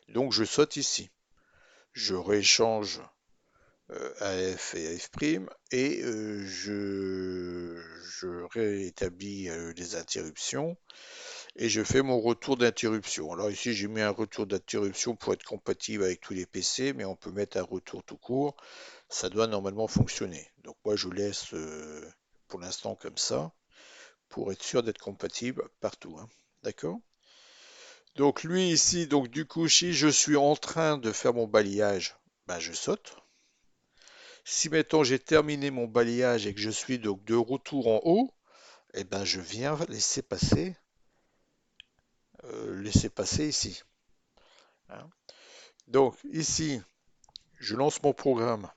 Donc je saute ici. Je rééchange AF et AF' et je réétablis les interruptions et je fais mon retour d'interruption. Alors ici j'ai mis un retour d'interruption pour être compatible avec tous les PC, mais on peut mettre un retour tout court, ça doit normalement fonctionner. Donc moi je laisse pour l'instant comme ça pour être sûr d'être compatible partout, hein. D'accord? Donc lui ici, donc du coup si je suis en train de faire mon balayage, je saute. Si mettons j'ai terminé mon balayage et que je suis donc de retour en haut, je viens laisser passer ici, hein. Donc ici, je lance mon programme,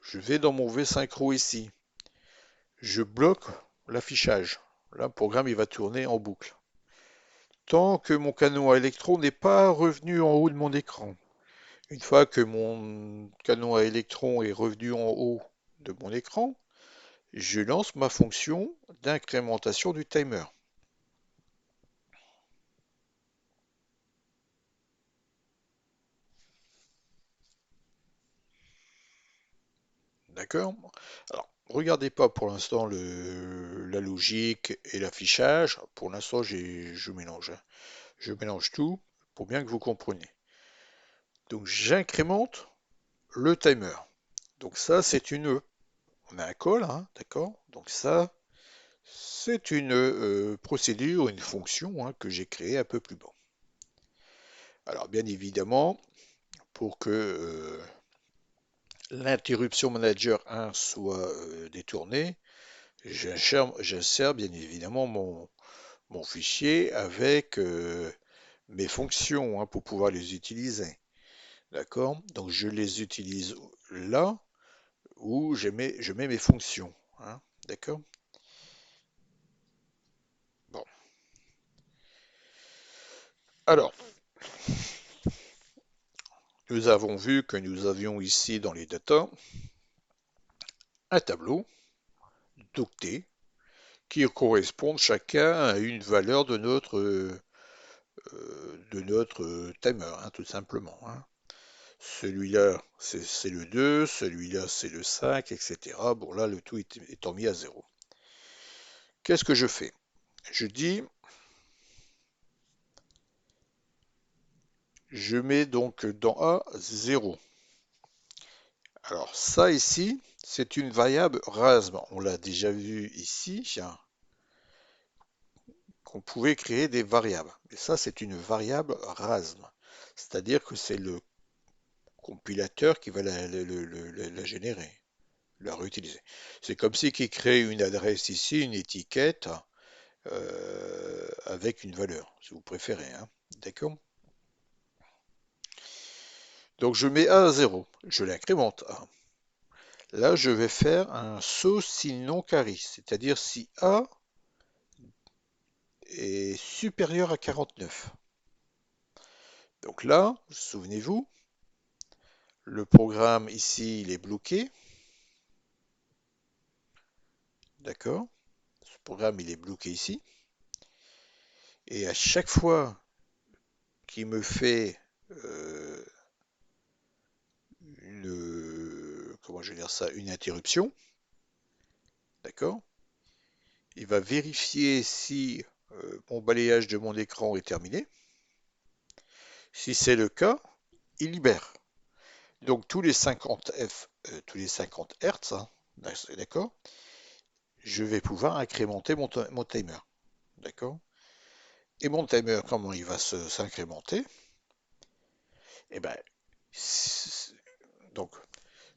je vais dans mon V-Synchro ici, je bloque l'affichage. Là, le programme il va tourner en boucle. Tant que mon canon à électrons n'est pas revenu en haut de mon écran. Une fois que mon canon à électrons est revenu en haut de mon écran, je lance ma fonction d'incrémentation du timer. D'accord? Alors, regardez pas pour l'instant la logique et l'affichage. Pour l'instant, je mélange, hein. Je mélange tout pour bien que vous compreniez. Donc j'incrémente le timer. Donc ça, c'est une... On a un call, hein, d'accord? Donc ça, c'est une procédure, une fonction hein, que j'ai créée un peu plus bas. Alors bien évidemment, pour que l'interruption manager 1 soit détournée, j'insère bien évidemment mon fichier avec mes fonctions hein, pour pouvoir les utiliser. D'accord? Donc je les utilise là où je mets mes fonctions. Hein. D'accord? Bon. Alors, nous avons vu que nous avions ici dans les datas un tableau d'octets qui correspondent chacun à une valeur de notre timer, hein, tout simplement. Hein. Celui-là, c'est le 2, celui-là, c'est le 5, etc. Bon, là, le tout étant mis à 0. Qu'est-ce que je fais? Je dis, je mets donc dans A 0. Alors, ça ici, c'est une variable RASM. On l'a déjà vu ici, qu'on pouvait créer des variables. Mais ça, c'est une variable RASM. C'est-à-dire que c'est le compilateur qui va la générer, la réutiliser. C'est comme si qui crée une adresse ici, une étiquette, avec une valeur, si vous préférez. Hein. D'accord? Donc je mets A à 0, je l'incrémente A. Là, je vais faire un saut sinon carré, c'est-à-dire si A est supérieur à 49. Donc là, souvenez-vous, le programme ici, il est bloqué. D'accord? Ce programme, il est bloqué ici. Et à chaque fois qu'il me fait comment je vais dire ça, une interruption, d'accord? Il va vérifier si mon balayage de mon écran est terminé. Si c'est le cas, il libère. Donc tous les 50 tous les 50 Hz, hein, d'accord, je vais pouvoir incrémenter mon timer. D'accord? Et mon timer, comment il va s'incrémenter? Eh ben, donc,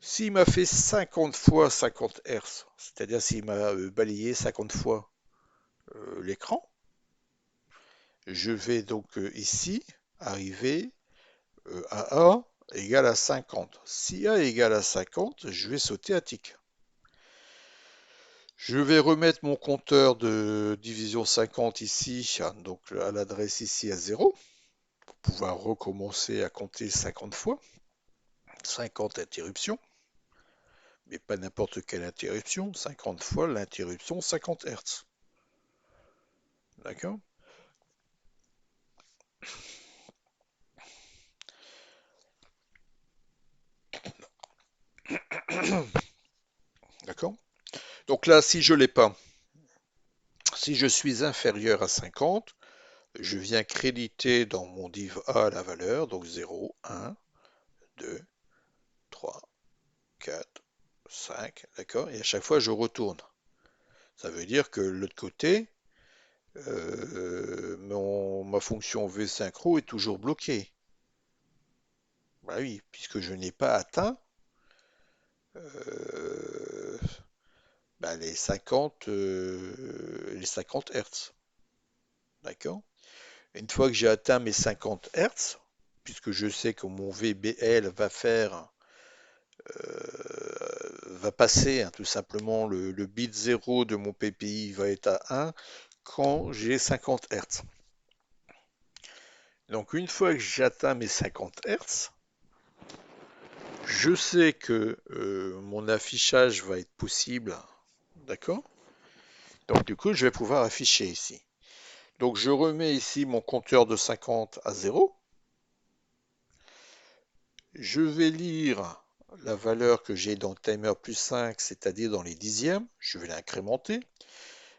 s'il m'a fait 50 fois 50 Hz, c'est-à-dire s'il m'a balayé 50 fois l'écran, je vais donc ici arriver à A égale à 50. Si A égale à 50, je vais sauter à tic. Je vais remettre mon compteur de division 50 ici, donc à l'adresse ici à 0, pour pouvoir recommencer à compter 50 fois. 50 interruptions, mais pas n'importe quelle interruption, 50 fois l'interruption 50 Hz. D'accord? D'accord? Donc là, si je l'ai pas, si je suis inférieur à 50, je viens créditer dans mon div A la valeur, donc 0, 1, 2, 3, 4, 5, d'accord? Et à chaque fois, je retourne. Ça veut dire que l'autre côté, ma fonction vsynchro est toujours bloquée. Bah oui, puisque je n'ai pas atteint euh, bah les 50 Hz. D'accord? Une fois que j'ai atteint mes 50 Hz, puisque je sais que mon VBL va passer hein, tout simplement le bit 0 de mon PPI va être à 1 quand j'ai 50 Hz. Donc une fois que j'atteins mes 50 Hz, je sais que mon affichage va être possible, d'accord? Donc du coup, je vais pouvoir afficher ici. Donc je remets ici mon compteur de 50 à 0. Je vais lire la valeur que j'ai dans le timer plus 5, c'est-à-dire dans les dixièmes. Je vais l'incrémenter.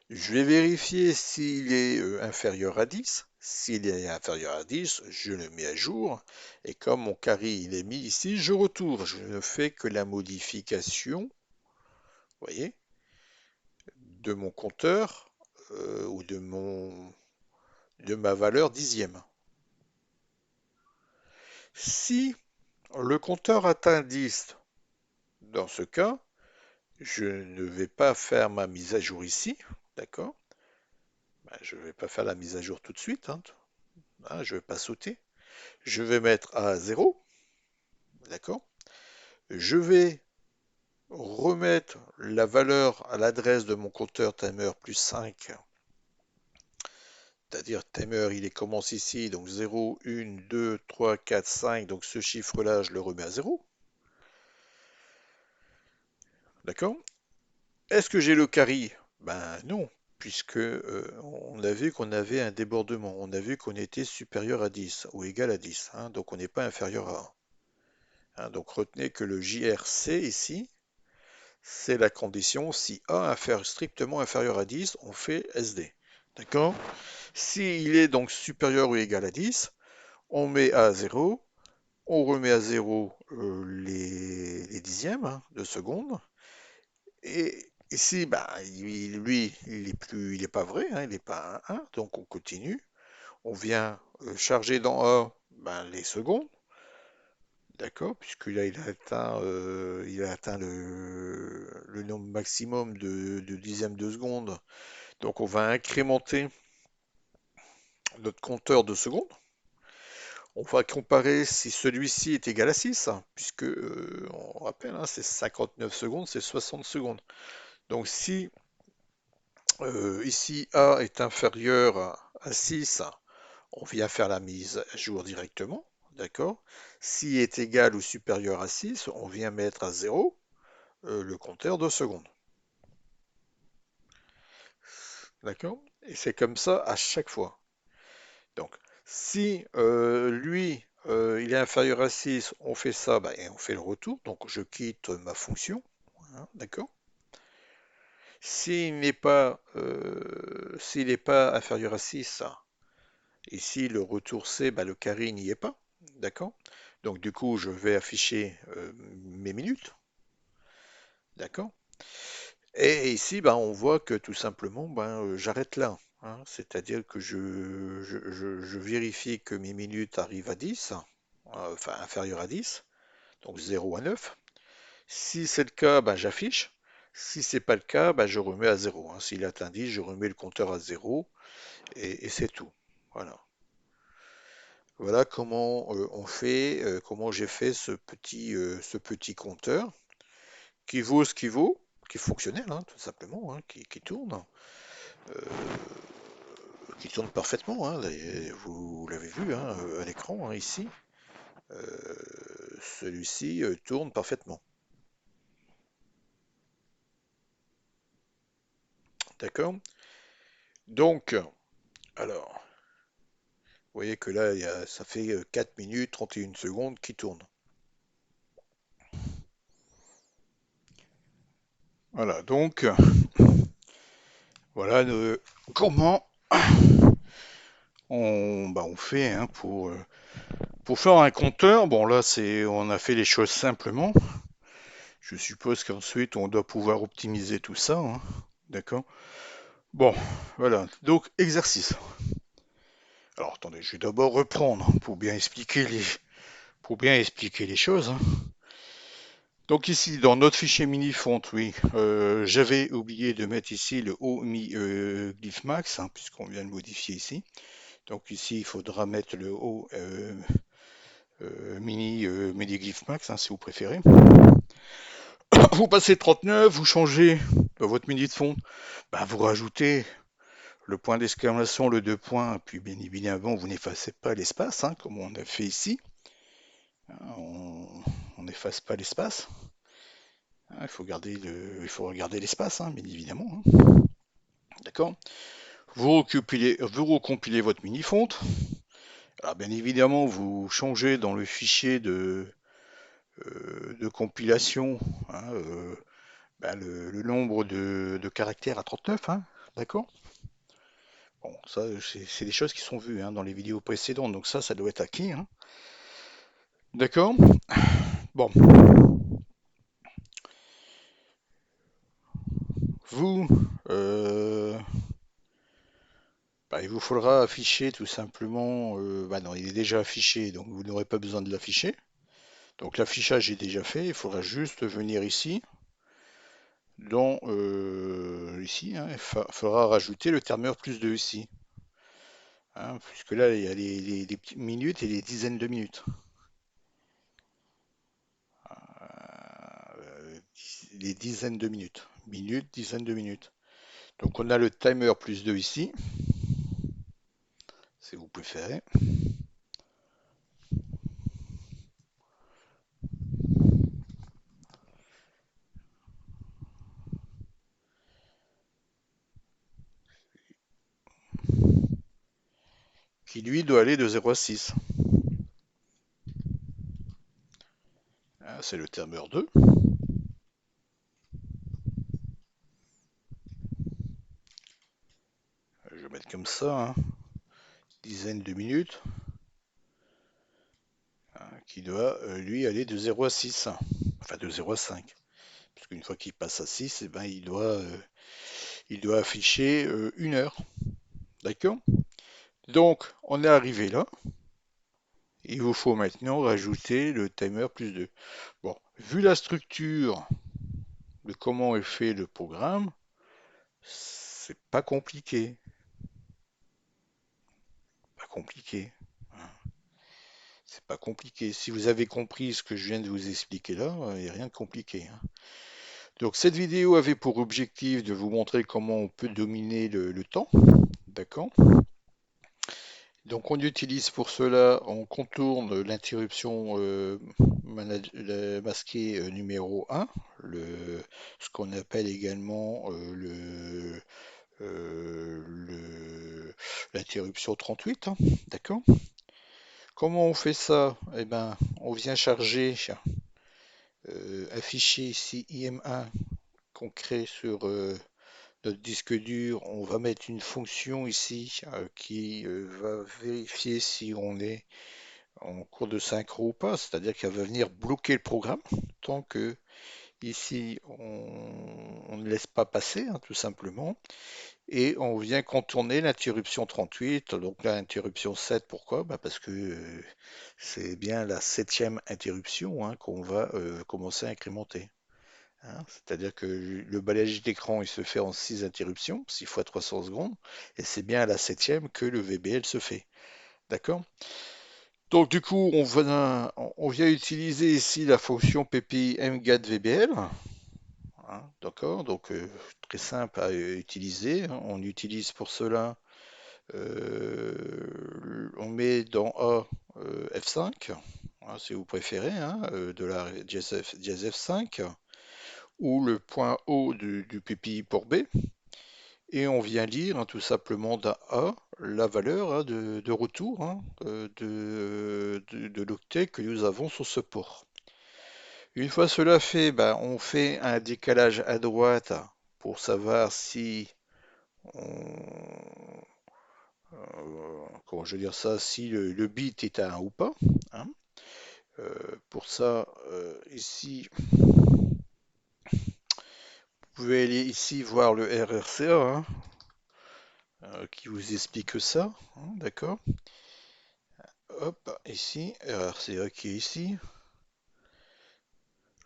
Je vais vérifier s'il est inférieur à 10. S'il est inférieur à 10, je le mets à jour. Et comme mon carré il est mis ici, je retourne. Je ne fais que la modification, vous voyez, de mon compteur ou de ma valeur dixième. Si le compteur atteint 10, dans ce cas, je ne vais pas faire ma mise à jour ici, d'accord? Ben, je ne vais pas faire la mise à jour tout de suite, hein. Je ne vais pas sauter. Je vais mettre à 0, d'accord? Je vais remettre la valeur à l'adresse de mon compteur timer plus 5, c'est-à-dire timer il commence ici, donc 0, 1, 2, 3, 4, 5, donc ce chiffre-là je le remets à 0, d'accord? Est-ce que j'ai le carry? Ben non, puisque on a vu qu'on avait un débordement, on a vu qu'on était supérieur à 10 ou égal à 10, hein, donc on n'est pas inférieur à 1. Hein, donc retenez que le JRC ici, c'est la condition si A strictement inférieur à 10, on fait SD. D'accord? S'il est donc supérieur ou égal à 10, on met A à 0, on remet à 0 les dixièmes, hein, de seconde, et ici, bah, lui, il est pas vrai, hein, il n'est pas un 1, donc on continue. On vient charger dans A ben, les secondes, d'accord, puisque là il a atteint le nombre maximum de dixièmes de seconde. Donc on va incrémenter notre compteur de secondes. On va comparer si celui-ci est égal à 6, hein, puisque on rappelle, hein, c'est 59 secondes, c'est 60 secondes. Donc si ici A est inférieur à 6, on vient faire la mise à jour directement, d'accord? Si est égal ou supérieur à 6, on vient mettre à 0 le compteur de secondes. D'accord? Et c'est comme ça à chaque fois. Donc, si lui, il est inférieur à 6, on fait ça, bah, et on fait le retour. Donc, je quitte ma fonction. Hein, d'accord? S'il n'est pas inférieur à 6, ici, le retour C, bah, le carré n'y est pas. D'accord? Donc, du coup, je vais afficher mes minutes. D'accord? Et ici, bah, on voit que tout simplement, ben, j'arrête là. Hein. C'est-à-dire que je vérifie que mes minutes arrivent à 10, enfin inférieures à 10, donc 0 à 9. Si c'est le cas, ben, j'affiche. Si c'est pas le cas, ben, je remets à 0. Hein. S'il atteint 10, je remets le compteur à 0 et c'est tout. Voilà. Voilà comment on fait, comment j'ai fait ce petit compteur qui vaut ce qu'il vaut, qui est fonctionnel, hein, tout simplement, hein, qui tourne. Euh, qui tourne parfaitement, hein, vous l'avez vu hein, à l'écran hein, ici. Euh, Celui-ci tourne parfaitement. D'accord? Donc, alors, vous voyez que là, ça fait 4 minutes 31 secondes qui tourne. Voilà, donc, voilà comment on fait hein, pour faire un compteur. Bon, là, on a fait les choses simplement. Je suppose qu'ensuite, on doit pouvoir optimiser tout ça. Hein, d'accord? Bon, voilà. Donc, exercice. Alors, attendez, je vais d'abord reprendre pour bien expliquer les choses. Hein. Donc ici, dans notre fichier mini-font, oui, j'avais oublié de mettre ici le OMI glyph max, hein, puisqu'on vient de modifier ici. Donc ici, il faudra mettre le O mini glyph max, hein, si vous préférez. Vous passez 39, vous changez votre mini de fond, bah, vous rajoutez le point d'exclamation, le deux points, puis bien évidemment, vous n'effacez pas l'espace, hein, comme on a fait ici. On n'efface pas l'espace. Hein, il faut regarder l'espace, hein, bien évidemment. Hein. D'accord? Vous recompilez votre mini-font. Alors bien évidemment, vous changez dans le fichier de compilation hein, ben, le nombre de caractères à 39. Hein, d'accord? Bon, ça, c'est des choses qui sont vues hein, dans les vidéos précédentes, donc ça doit être acquis, hein. D'accord? Bon, vous, euh, bah, il vous faudra afficher tout simplement, bah non, il est déjà affiché, donc vous n'aurez pas besoin de l'afficher. Donc l'affichage est déjà fait, il faudra juste venir ici, ici, hein, il faudra rajouter le timer plus 2 ici, hein, puisque là il y a les petites minutes et les dizaines de minutes. Les dizaines de minutes. Minutes, dizaines de minutes. Donc on a le timer plus 2 ici, si vous préférez, qui lui doit aller de 0 à 6. C'est le timer 2. Je vais mettre comme ça, hein, dizaines de minutes, hein, qui doit lui aller de 0 à 6. Enfin de 0 à 5. Parce qu'une fois qu'il passe à 6, eh ben, il doit afficher 1 heure. D'accord? Donc, on est arrivé là. Il vous faut maintenant rajouter le timer plus 2. Bon, vu la structure de comment est fait le programme, c'est pas compliqué. Pas compliqué. C'est pas compliqué. Si vous avez compris ce que je viens de vous expliquer là, il n'y a rien de compliqué, hein. Donc cette vidéo avait pour objectif de vous montrer comment on peut dominer le temps. D'accord? Donc on utilise pour cela, on contourne l'interruption masquée numéro 1, ce qu'on appelle également l'interruption 38, hein, d'accord? Comment on fait ça? Eh ben, on vient charger un fichier ici IM1 qu'on crée sur notre disque dur. On va mettre une fonction ici qui va vérifier si on est en cours de synchro ou pas, c'est-à-dire qu'elle va venir bloquer le programme tant que ici on ne laisse pas passer, hein, tout simplement, et on vient contourner l'interruption 38. Donc là, interruption 7, pourquoi? Bah parce que c'est bien la septième interruption hein, qu'on va commencer à incrémenter, hein. C'est-à-dire que le balayage d'écran il se fait en 6 interruptions, 6 fois 300 secondes, et c'est bien à la septième que le VBL se fait. D'accord? Donc du coup, on vient utiliser ici la fonction PPI mgatVBL, hein, d'accord? Donc très simple à utiliser, hein. On utilise pour cela, on met dans A F5, hein, si vous préférez, hein, de la dièse F5, ou le point O du PPI pour B, et on vient lire hein, tout simplement d'un A la valeur hein, de retour hein, de l'octet que nous avons sur ce port. Une fois cela fait, ben, on fait un décalage à droite pour savoir si on, comment je veux dire ça, si le bit est à 1 ou pas, hein. Pour ça, ici, vous pouvez aller ici voir le RRCA hein, qui vous explique ça, hein, d'accord? Hop, ici, RRCA qui est ici.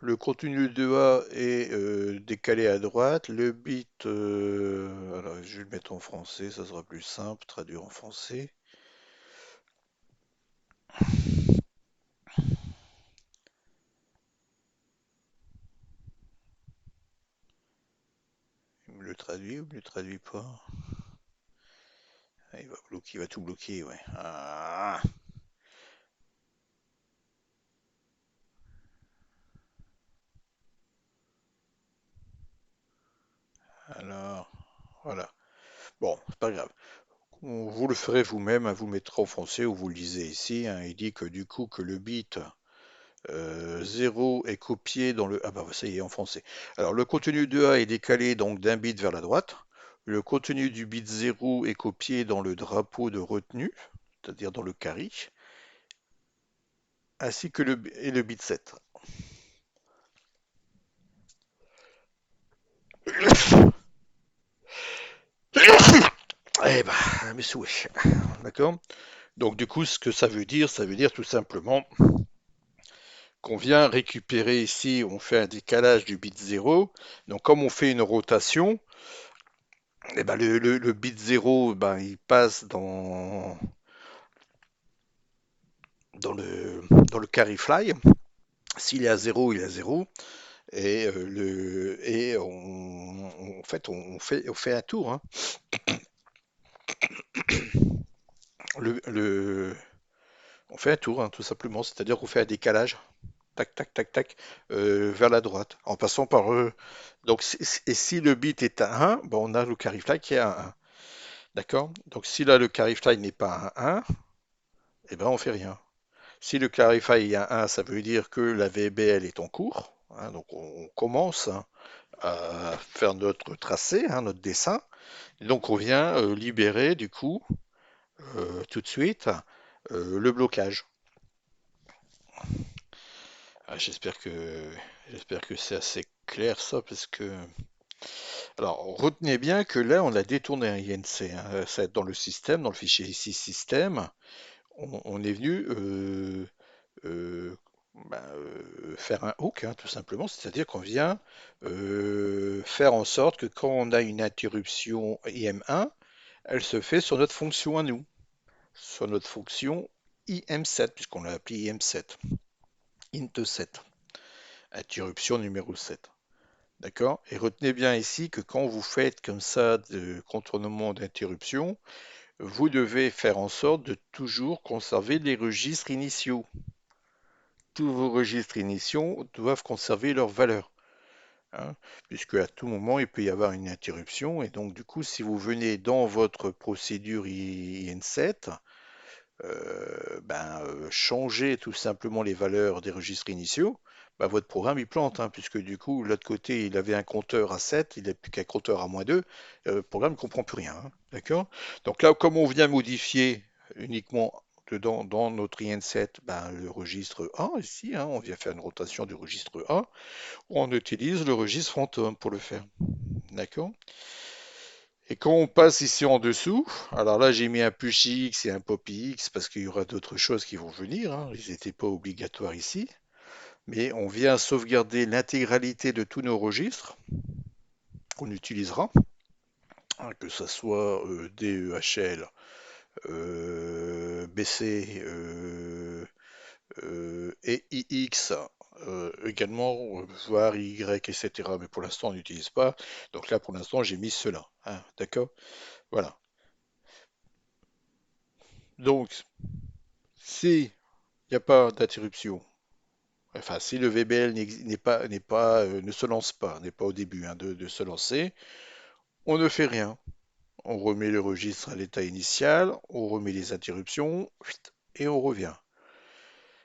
Le contenu de A est décalé à droite. Le bit, alors je vais le mettre en français, ça sera plus simple, traduire en français. Il me le traduit ou il me le traduit pas? Ah, il va bloquer, il va tout bloquer, ouais. Ah, alors, voilà. Bon, c'est pas grave. Vous le ferez vous-même, hein, vous mettrez en français ou vous le lisez ici, hein. Il dit que du coup que le bit 0 est copié dans le... Ah bah ça y est, en français. Alors le contenu de A est décalé donc d'un bit vers la droite. Le contenu du bit 0 est copié dans le drapeau de retenue, c'est-à-dire dans le carry, ainsi que le bit 7. Eh ben, mes souhaits. D'accord? Donc du coup, ce que ça veut dire tout simplement qu'on vient récupérer ici, on fait un décalage du bit 0. Donc comme on fait une rotation, eh ben, le bit 0, ben, il passe dans le carry fly. S'il est à 0, il est à 0. En fait, on fait un tour, hein. Le, le- on fait un tour, hein, tout simplement. C'est-à-dire qu'on fait un décalage. Tac, tac, tac, tac, vers la droite, en passant par donc, et si le bit est à 1, bon, on a le carry flag qui est à 1. D'accord? Donc, si là, le carry flag n'est pas à 1, eh ben, on fait rien. Si le carry flag est à 1, ça veut dire que la VBL est en cours, hein. Donc, on commence, hein, à faire notre tracé, hein, notre dessin. Et donc, on vient libérer, du coup, tout de suite, le blocage. Ah, j'espère que c'est assez clair ça, parce que alors, retenez bien que là, on a détourné un INC, hein. Ça, dans le système, dans le fichier ici système, on est venu euh, faire un hook, hein, tout simplement. C'est-à-dire qu'on vient faire en sorte que quand on a une interruption IM1, elle se fait sur notre fonction à nous, sur notre fonction IM7, puisqu'on l'a appelé IM7, int7, interruption numéro 7. D'accord? Et retenez bien ici que quand vous faites comme ça de contournement d'interruption, vous devez faire en sorte de toujours conserver les registres initiaux. Tous vos registres initiaux doivent conserver leur valeur, hein, puisque à tout moment il peut y avoir une interruption. Et donc du coup, si vous venez dans votre procédure IN7, changer tout simplement les valeurs des registres initiaux, bah, votre programme il plante, hein, puisque du coup, l'autre côté, il avait un compteur à 7, il n'a plus qu'un compteur à -2, le programme ne comprend plus rien, hein, d'accord? Donc là, comme on vient modifier uniquement dans notre IN7, ben, le registre A, ici, hein, on vient faire une rotation du registre A, on utilise le registre fantôme pour le faire, d'accord? Et quand on passe ici en dessous, alors là j'ai mis un push X et un pop X parce qu'il y aura d'autres choses qui vont venir, hein. Ils n'étaient pas obligatoires ici, mais on vient sauvegarder l'intégralité de tous nos registres qu'on utilisera, hein, que ce soit DEHL, BC et IX, également, voire Y, etc. Mais pour l'instant on n'utilise pas. Donc là pour l'instant j'ai mis cela, hein, d'accord? Voilà. Donc si il n'y a pas d'interruption. Enfin, si le VBL ne se lance pas, n'est pas au début, hein, de se lancer, on ne fait rien. On remet le registre à l'état initial, on remet les interruptions, et on revient.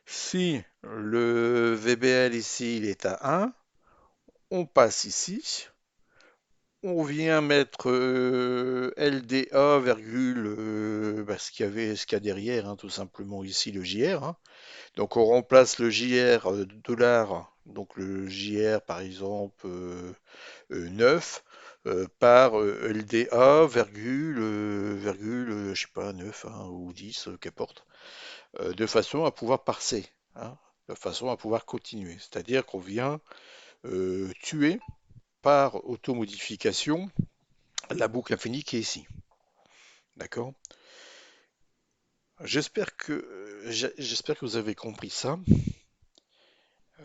Si le VBL ici, il est à 1, on passe ici, on vient mettre LDA, virgule, ce qu'il y a derrière, hein, tout simplement ici le JR, hein. Donc on remplace le JR dollar, donc le JR par exemple 9 par LDA, je sais pas, 9, hein, ou 10, qu'importe, de façon à pouvoir parser, hein, de façon à pouvoir continuer. C'est-à-dire qu'on vient tuer par automodification la boucle infinie qui est ici. D'accord? J'espère que vous avez compris ça. Euh,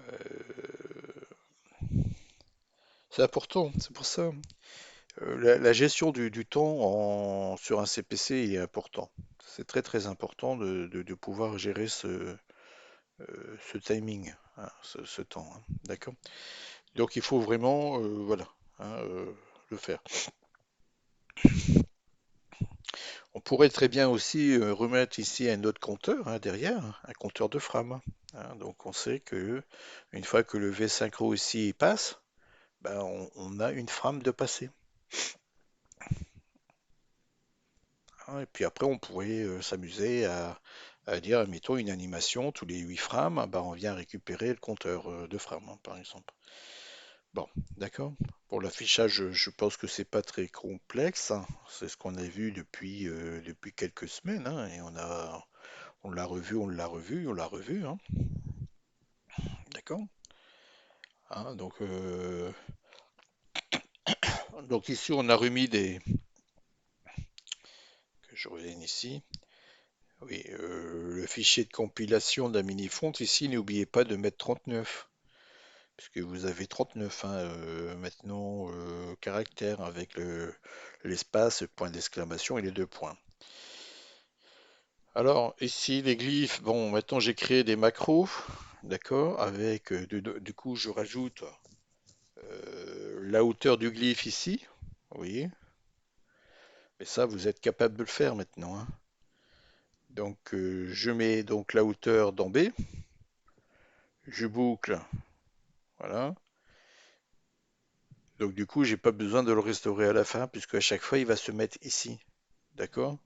c'est important, c'est pour ça. La gestion du temps sur un CPC il est important. C'est très très important de pouvoir gérer ce timing, hein, ce temps, hein. D'accord? Donc il faut vraiment voilà, hein, le faire. On pourrait très bien aussi remettre ici un autre compteur, hein, derrière, un compteur de frame, hein. Donc on sait que une fois que le V synchro ici passe, ben, on a une frame de passé. hein. Et puis après, on pourrait s'amuser à dire, mettons une animation tous les 8 frames, ah bah, on vient récupérer le compteur de frames, hein, par exemple. Bon, d'accord. Pour l'affichage, je pense que c'est pas très complexe, hein. C'est ce qu'on a vu depuis quelques semaines, hein, et on l'a revu, on l'a revu, on l'a revu, hein. D'accord? Hein, donc ici, on a remis que je revienne ici. Oui, le fichier de compilation d'un mini-font, ici, n'oubliez pas de mettre 39, puisque vous avez 39, hein, maintenant, caractères avec l'espace, point d'exclamation et les deux points. Alors, ici, les glyphes, bon, maintenant j'ai créé des macros, d'accord, avec, du coup, je rajoute la hauteur du glyphe ici, vous voyez, mais ça, vous êtes capable de le faire maintenant, hein. Donc, je mets donc la hauteur dans B, je boucle, voilà. Donc, du coup, j'ai pas besoin de le restaurer à la fin, puisque à chaque fois, il va se mettre ici, d'accord?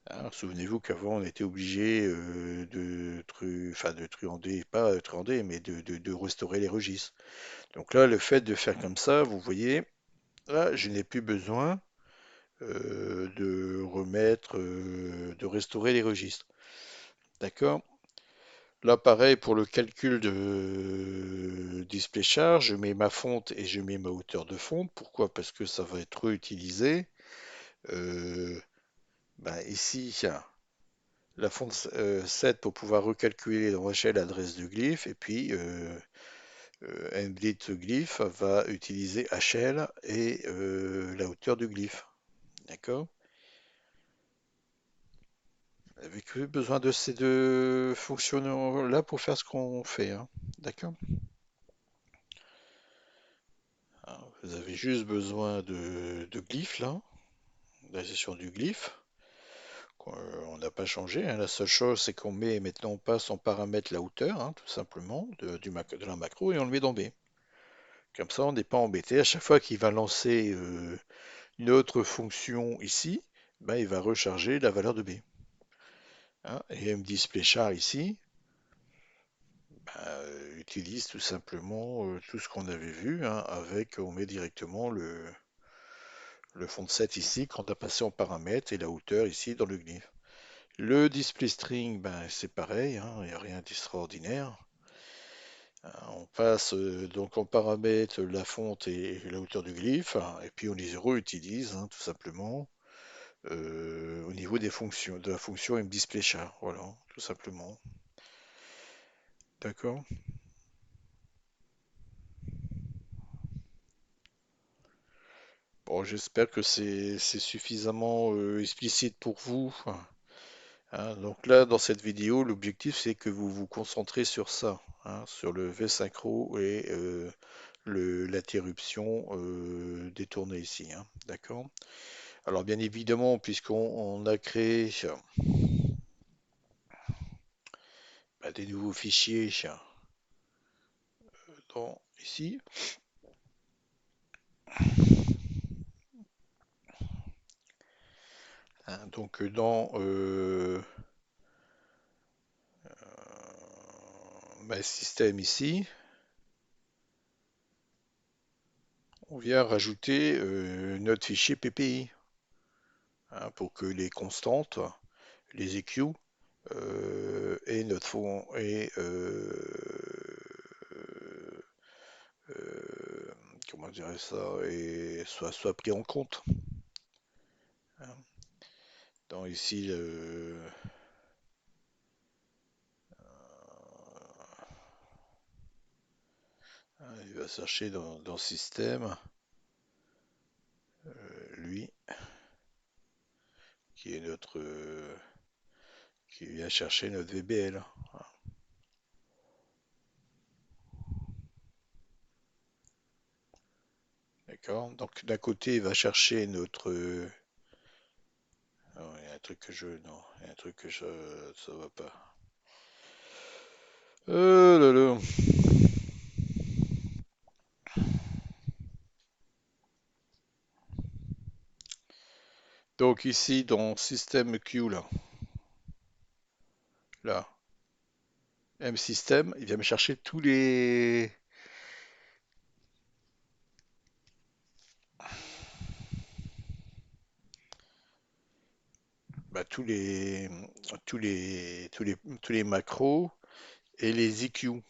Alors, souvenez-vous qu'avant, on était obligé enfin, de truander, pas truander, mais de restaurer les registres. Donc là, le fait de faire comme ça, vous voyez, là, je n'ai plus besoin de restaurer les registres. D'accord? Là, pareil, pour le calcul de display charge, je mets ma fonte et je mets ma hauteur de fonte. Pourquoi? Parce que ça va être réutilisé. Euh, ici, tiens, la fonte 7 pour pouvoir recalculer dans HL l'adresse du glyphe. Et puis, mBlit glyphe va utiliser HL et la hauteur du glyphe. D'accord? Avec besoin de ces deux fonctions-là pour faire ce qu'on fait, hein. D'accord? Alors, vous avez juste besoin de glyphes là, la gestion du glyphe. On n'a pas changé, hein. La seule chose, c'est qu'on met maintenant, on passe en paramètre la hauteur, hein, tout simplement, de la macro et on le met dans B. Comme ça, on n'est pas embêté. À chaque fois qu'il va lancer une autre fonction ici, ben, il va recharger la valeur de B, hein. Et mDisplayChar ici, utilise tout simplement tout ce qu'on avait vu, hein, on met directement le fond de 7 ici quand on a passé en paramètres et la hauteur ici dans le glyphe. Le display string, ben, c'est pareil, hein, il n'y a rien d'extraordinaire. On passe donc en paramètre la fonte et la hauteur du glyphe, hein, et puis on les réutilise, hein, tout simplement au niveau des fonctions, de la fonction mDisplayChar, voilà, tout simplement. D'accord? Bon, j'espère que c'est suffisamment explicite pour vous, hein. Donc là, dans cette vidéo, l'objectif c'est que vous vous concentrez sur ça, hein, sur le V-synchro et l'interruption détournée ici, hein. D'accord? Alors bien évidemment, puisqu'on a créé des nouveaux fichiers ici, hein, donc dans ma système ici, on vient rajouter notre fichier PPI, hein, pour que les constantes, les EQ, et notre fond et euh, comment dirais ça et soit pris en compte, hein. Dans ici il va chercher dans système lui qui est qui vient chercher notre VBL. D'accord? Donc d'un côté, il va chercher notre. Oh, il y a un truc que je. Non, il y a un truc que je. Ça va pas. Là là. Donc ici, dans système Q, là, M système, il vient me chercher tous les macros et les EQ.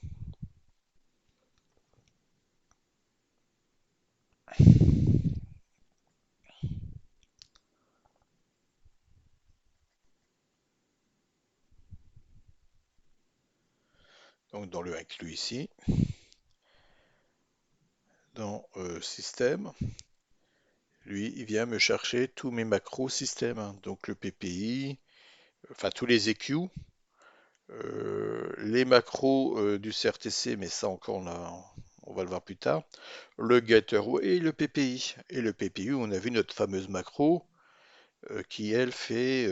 Donc dans le inclus ici, dans système, lui, il vient me chercher tous mes macros système, hein. Donc le PPI, enfin tous les EQ, les macros du CRTC, mais ça encore on va le voir plus tard, le getter et le PPI. Et le PPI, on a vu notre fameuse macro qui, elle, fait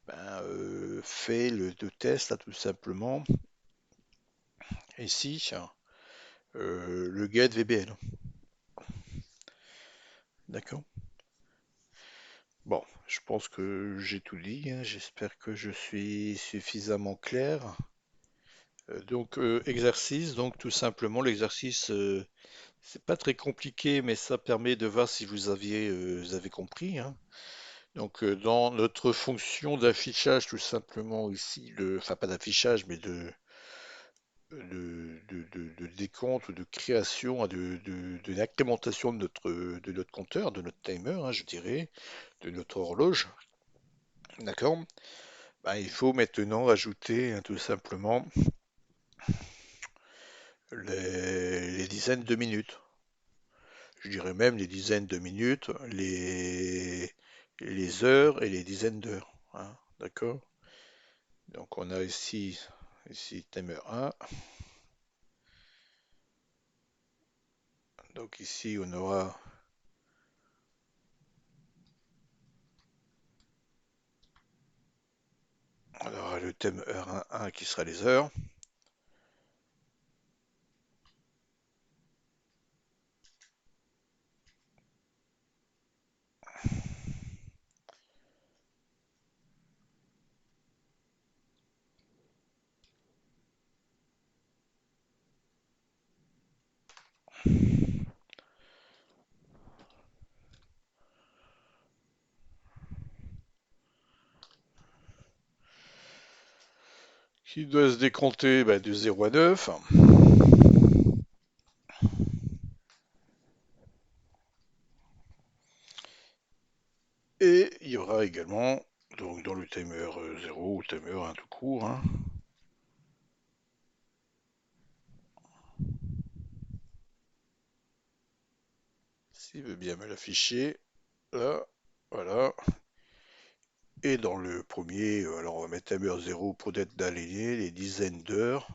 le test, là, tout simplement, ici, le get VBL. D'accord? Bon, je pense que j'ai tout dit, hein. J'espère que je suis suffisamment clair. Donc, exercice, donc tout simplement, l'exercice, c'est pas très compliqué, mais ça permet de voir si vous avez compris, hein. Donc, dans notre fonction d'affichage, tout simplement ici, enfin pas d'affichage, mais de décompte, ou de création, hein, de l'incrémentation de notre compteur, de notre timer, hein, je dirais, de notre horloge, d'accord? Bah, il faut maintenant ajouter, hein, tout simplement les dizaines de minutes. Je dirais même les dizaines de minutes, les heures et les dizaines d'heures, hein, d'accord? Donc on a ici timer 1. Donc ici on aura le timer 1 qui sera les heures, qui doit se décompter de 0 à 9. Et il y aura également, donc dans le timer 0 ou timer 1 tout court, hein, s'il veut bien me l'afficher, là, voilà. Et dans le premier, alors on va mettre timer 0 pour être d'aligner les dizaines d'heures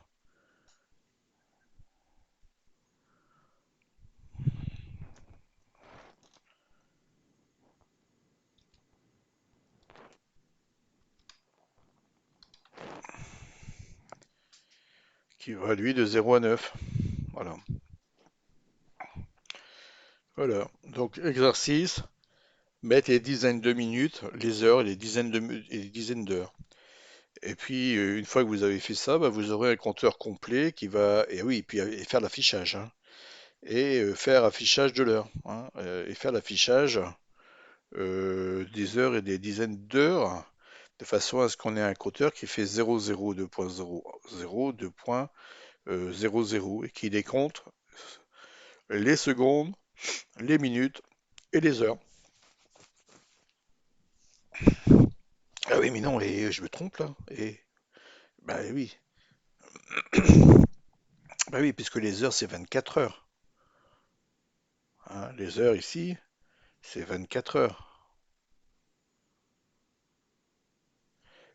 qui va lui de 0 à 9. Voilà. Voilà. Donc exercice, mettre les dizaines de minutes, les heures et les dizaines d'heures. Et puis une fois que vous avez fait ça, vous aurez un compteur complet qui va, et oui, puis et faire l'affichage, hein, et faire affichage de l'heure, hein, et faire l'affichage des heures et des dizaines d'heures, de façon à ce qu'on ait un compteur qui fait 0,02.00, 2.00 et qui décompte les secondes, les minutes et les heures. Ah oui, mais non, et je me trompe là. Et bah oui, bah oui, puisque les heures c'est 24 heures, hein. Les heures ici, c'est 24 heures.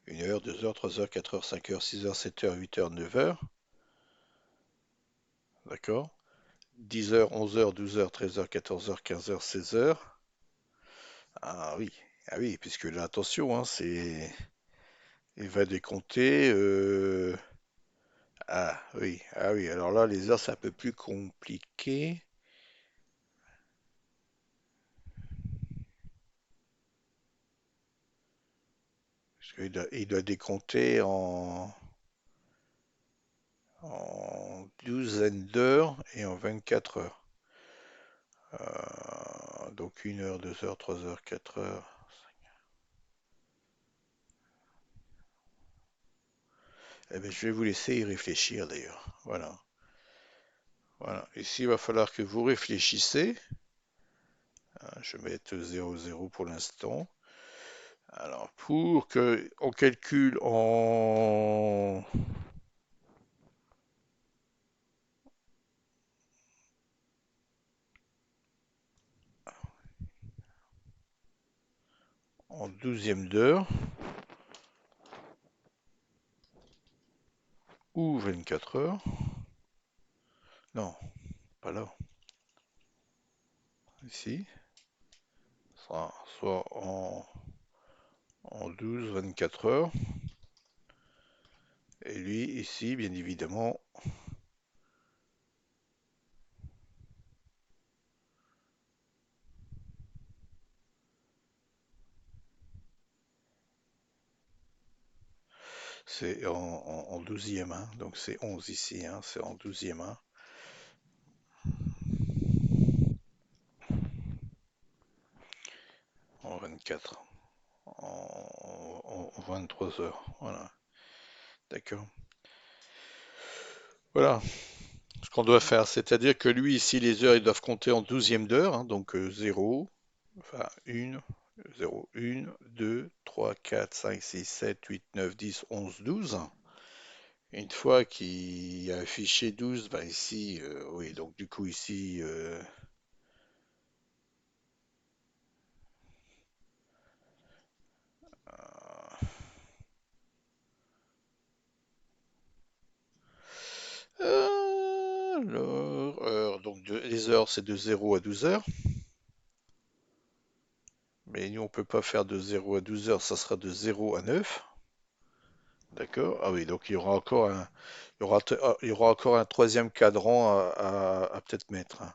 1 heure, 2 heures, 3 heures, 4 heures, 5 heures, 6 heures, 7 heures, 8 heures, 9 heures. D'accord? 10 heures, 11 heures, 12 heures, 13 heures, 14 heures, 15 heures, 16 heures. Ah oui, ah oui, puisque là, attention, hein, il va décompter. Ah oui, alors là, les heures, c'est un peu plus compliqué. Il doit décompter en douzaine d'heures et en 24 heures. Donc 1 heure, 2 heures, 3 heures, 4 heures. Eh bien, je vais vous laisser y réfléchir d'ailleurs. Voilà. Voilà. Ici, il va falloir que vous réfléchissez. Je vais mettre 0,0 pour l'instant. Alors, pour que on calcule en douzième d'heure ou 24 heures. Non, pas là. Ici. Soit en 12, 24 heures. Et lui, ici, bien évidemment, c'est en 12e. Hein. Donc c'est 11 ici. Hein. C'est en 12e. Hein. En 24. En 23 heures. Voilà. D'accord. Voilà ce qu'on doit faire. C'est-à-dire que lui, ici, les heures, ils doivent compter en douzième d'heure. Hein. Donc 0, enfin 1, 0, 1, 2, 3, 4, 5, 6, 7, 8, 9, 10, 11, 12. Une fois qu'il a affiché 12, ben ici, oui, donc du coup ici, alors, donc les heures c'est de 0 à 12 heures, mais nous on peut pas faire de 0 à 12 heures, ça sera de 0 à 9, d'accord? Ah oui, donc il y aura encore il y aura encore un troisième cadran à peut-être mettre, hein,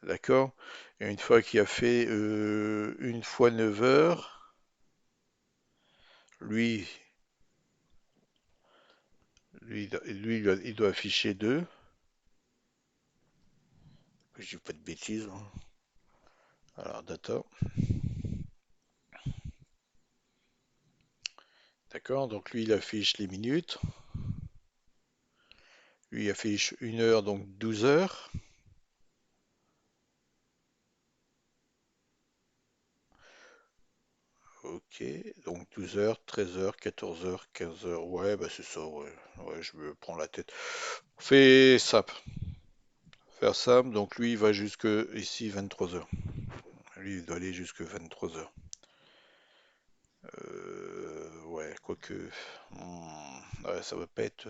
d'accord? Et une fois qu'il a fait une fois 9 heures, lui, il doit afficher 2. Je dis pas de bêtises, hein. Alors, data. D'accord, donc lui, il affiche les minutes. Lui, il affiche 1 heure, donc 12 heures. Ok, donc 12 heures, 13 heures, 14 heures, 15 heures. Ouais, bah c'est ça, ouais. Ouais, je me prends la tête. Fais simple. Faire simple, donc lui, il va jusque ici 23 heures. Lui, il doit aller jusque 23 heures. Ouais, quoique. Ouais, ça va pas être.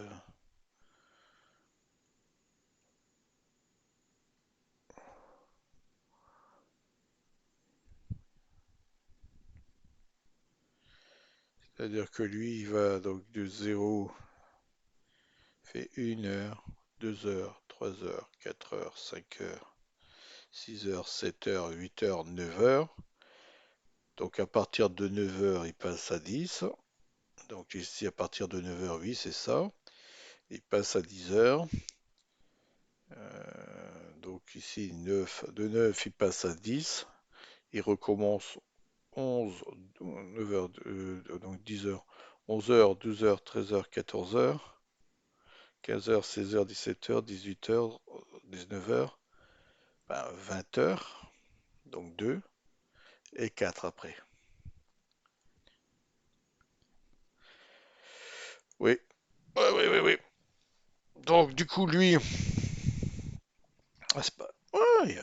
C'est-à-dire que lui, il va donc de 0, fait 1 heure, 2 heures, 3 heures, 4 heures, 5 heures, 6 heures, 7 heures, 8 heures, 9 heures. Donc à partir de 9 heures, il passe à 10. Donc ici, à partir de 9 heures, oui, c'est ça. Il passe à 10 heures. Donc ici, 9, de 9, il passe à 10. Il recommence 11, 9 heures, donc 10 heures, 11 heures, 12 heures, 13 heures, 14 heures, 15 heures, 16 heures, 17 heures, 18 heures, 19 heures, ben 20 heures, donc 2 et 4 après. Oui, oui, oui, oui, oui. Donc du coup, lui, ah, c'est pas... Ouais, il y a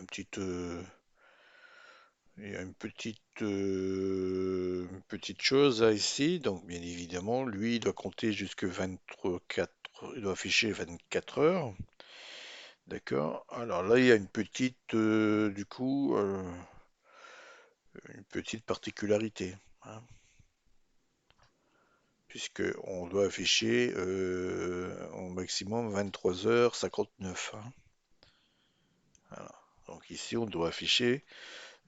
il y a une petite chose là, ici. Donc bien évidemment, lui, il doit compter jusque 24, il doit afficher 24 heures. D'accord. Alors là, il y a une petite, du coup, une petite particularité, hein, puisque on doit afficher au maximum 23h59. Hein. Voilà. Donc ici, on doit afficher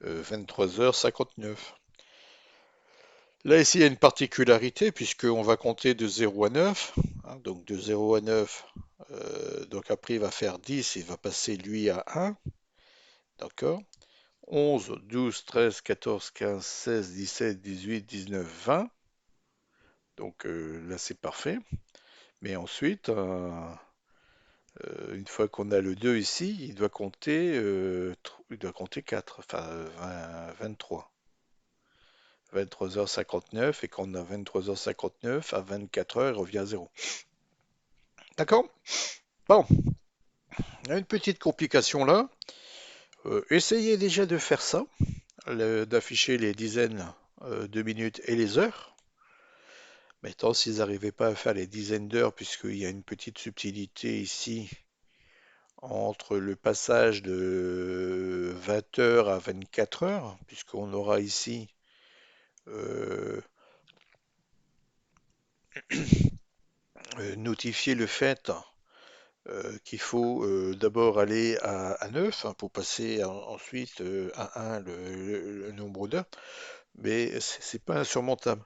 23h59. Là, ici, il y a une particularité puisqu'on va compter de 0 à 9, hein. Donc de 0 à 9, donc après il va faire 10, il va passer lui à 1, d'accord? 11, 12, 13, 14, 15, 16, 17, 18, 19, 20. Donc là, c'est parfait. Mais ensuite, une fois qu'on a le 2 ici, il doit compter 4, enfin 23. 23h59, et quand on a 23h59, à 24 heures, il revient à 0. D'accord? Bon, il y a une petite complication là. Essayez déjà de faire ça, d'afficher les dizaines de minutes et les heures. Maintenant, s'ils n'arrivaient pas à faire les dizaines d'heures, puisqu'il y a une petite subtilité ici entre le passage de 20 heures à 24 heures, puisqu'on aura ici euh, notifié le fait qu'il faut d'abord aller à 9, hein, pour passer ensuite à 1 le nombre d'heures, mais c'est pas insurmontable.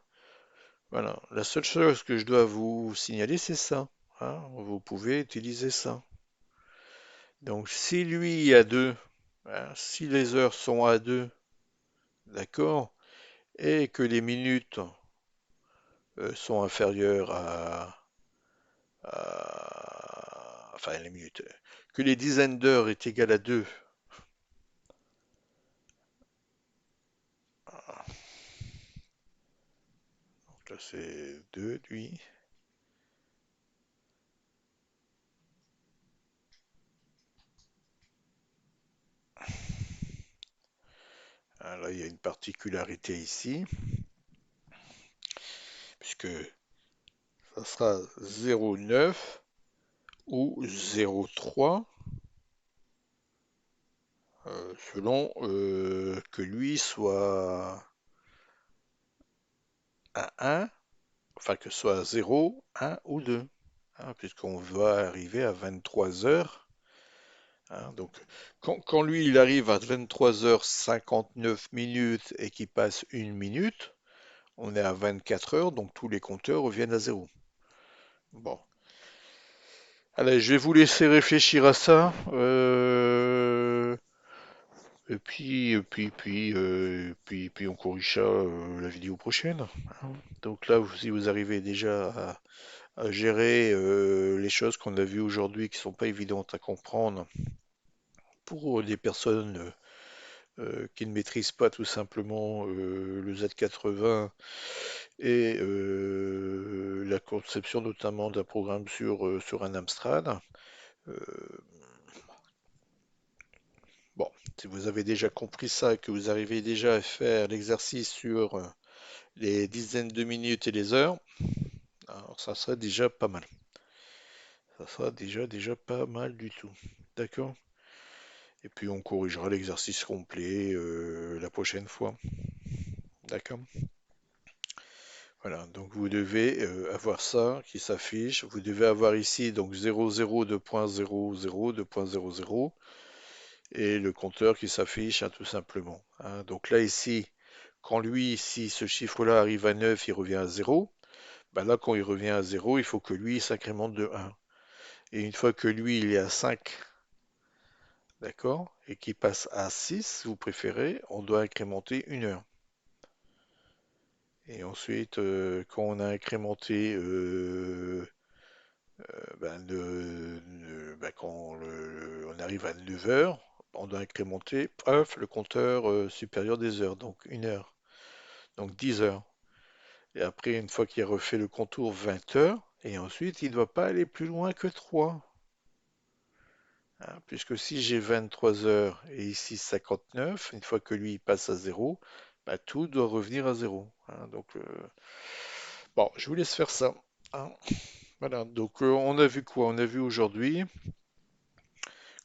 Voilà, la seule chose que je dois vous signaler, c'est ça, hein. Vous pouvez utiliser ça. Donc si lui a 2, hein, si les heures sont à 2, d'accord, et que les minutes sont inférieures enfin les minutes, que les dizaines d'heures est égales à 2. Donc là c'est 2, lui. Ah, là, il y a une particularité ici, puisque ça sera 0,9 ou 0,3, selon que lui soit à 1, enfin que ce soit 0, 1 ou 2, hein, puisqu'on va arriver à 23 heures, hein. Donc quand lui il arrive à 23h59 et qu'il passe une minute, on est à 24 heures, donc tous les compteurs reviennent à 0. Bon. Allez, je vais vous laisser réfléchir à ça. Et puis, on corrige ça la vidéo prochaine, hein. Donc là, si vous arrivez déjà à gérer les choses qu'on a vues aujourd'hui qui sont pas évidentes à comprendre pour des personnes qui ne maîtrisent pas tout simplement le Z80 et la conception notamment d'un programme sur un Amstrad. euh, Bon, si vous avez déjà compris ça, que vous arrivez déjà à faire l'exercice sur les dizaines de minutes et les heures, alors ça serait déjà pas mal. Ça sera déjà pas mal du tout. D'accord? Et puis on corrigera l'exercice complet la prochaine fois. D'accord? Voilà, donc vous devez avoir ça qui s'affiche. Vous devez avoir ici donc 00 2.00 et le compteur qui s'affiche, hein, tout simplement, hein. Donc là ici, quand lui, si ce chiffre-là arrive à 9, il revient à 0. Ben là, quand il revient à 0, il faut que lui il s'incrémente de 1. Et une fois que lui il est à 5, d'accord, et qu'il passe à 6, si vous préférez, on doit incrémenter une heure. Et ensuite, quand on a incrémenté quand on arrive à 9 heures, on doit incrémenter, paf, le compteur supérieur des heures, donc une heure, donc 10 heures. Et après, une fois qu'il a refait le contour, 20 heures, et ensuite, il ne doit pas aller plus loin que 3, hein, puisque si j'ai 23 heures et ici 59, une fois que lui il passe à 0, bah, tout doit revenir à 0, hein. Donc, bon, je vous laisse faire ça, hein. Voilà, donc on a vu quoi? On a vu aujourd'hui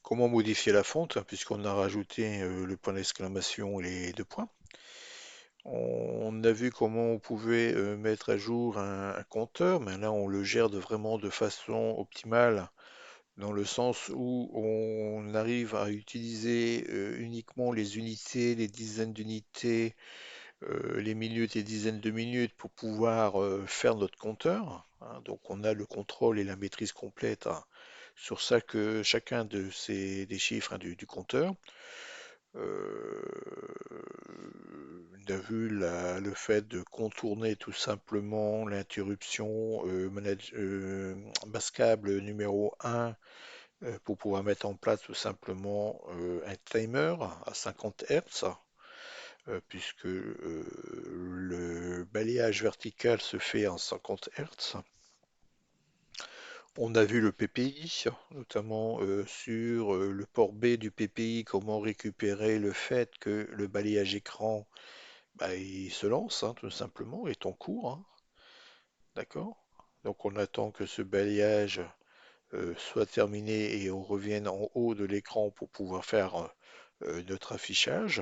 comment modifier la fonte, hein, puisqu'on a rajouté le point d'exclamation et les deux points. On a vu comment on pouvait mettre à jour un compteur, mais là on le gère vraiment de façon optimale, dans le sens où on arrive à utiliser uniquement les unités, les dizaines d'unités, les minutes et dizaines de minutes pour pouvoir faire notre compteur, hein. Donc on a le contrôle et la maîtrise complète, hein, sur ça que chacun de ces des chiffres, hein, du compteur. On a vu le fait de contourner tout simplement l'interruption masquable numéro 1 pour pouvoir mettre en place tout simplement un timer à 50 Hz, puisque le balayage vertical se fait en 50 Hz. On a vu le PPI, notamment sur le port B du PPI, comment récupérer le fait que le balayage écran, bah, il se lance, hein, tout simplement, est en cours, hein. D'accord? Donc on attend que ce balayage soit terminé et on revienne en haut de l'écran pour pouvoir faire notre affichage.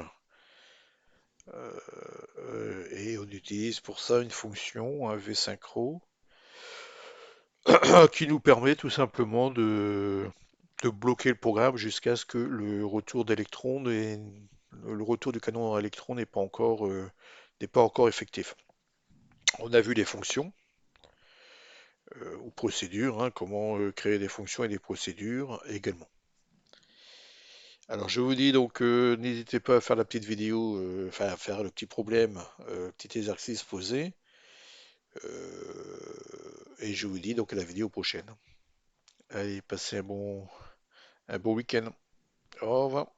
Euh, et on utilise pour ça une fonction, un vsynchro, qui nous permet tout simplement de bloquer le programme jusqu'à ce que le retour du canon à électrons n'est pas encore effectif. On a vu les fonctions ou procédures, hein, comment créer des fonctions et des procédures également. Alors je vous dis donc, n'hésitez pas à faire la petite vidéo, enfin à faire le petit problème, petit exercice posé, et je vous dis donc à la vidéo prochaine. Allez, passez un bon week-end. Au revoir.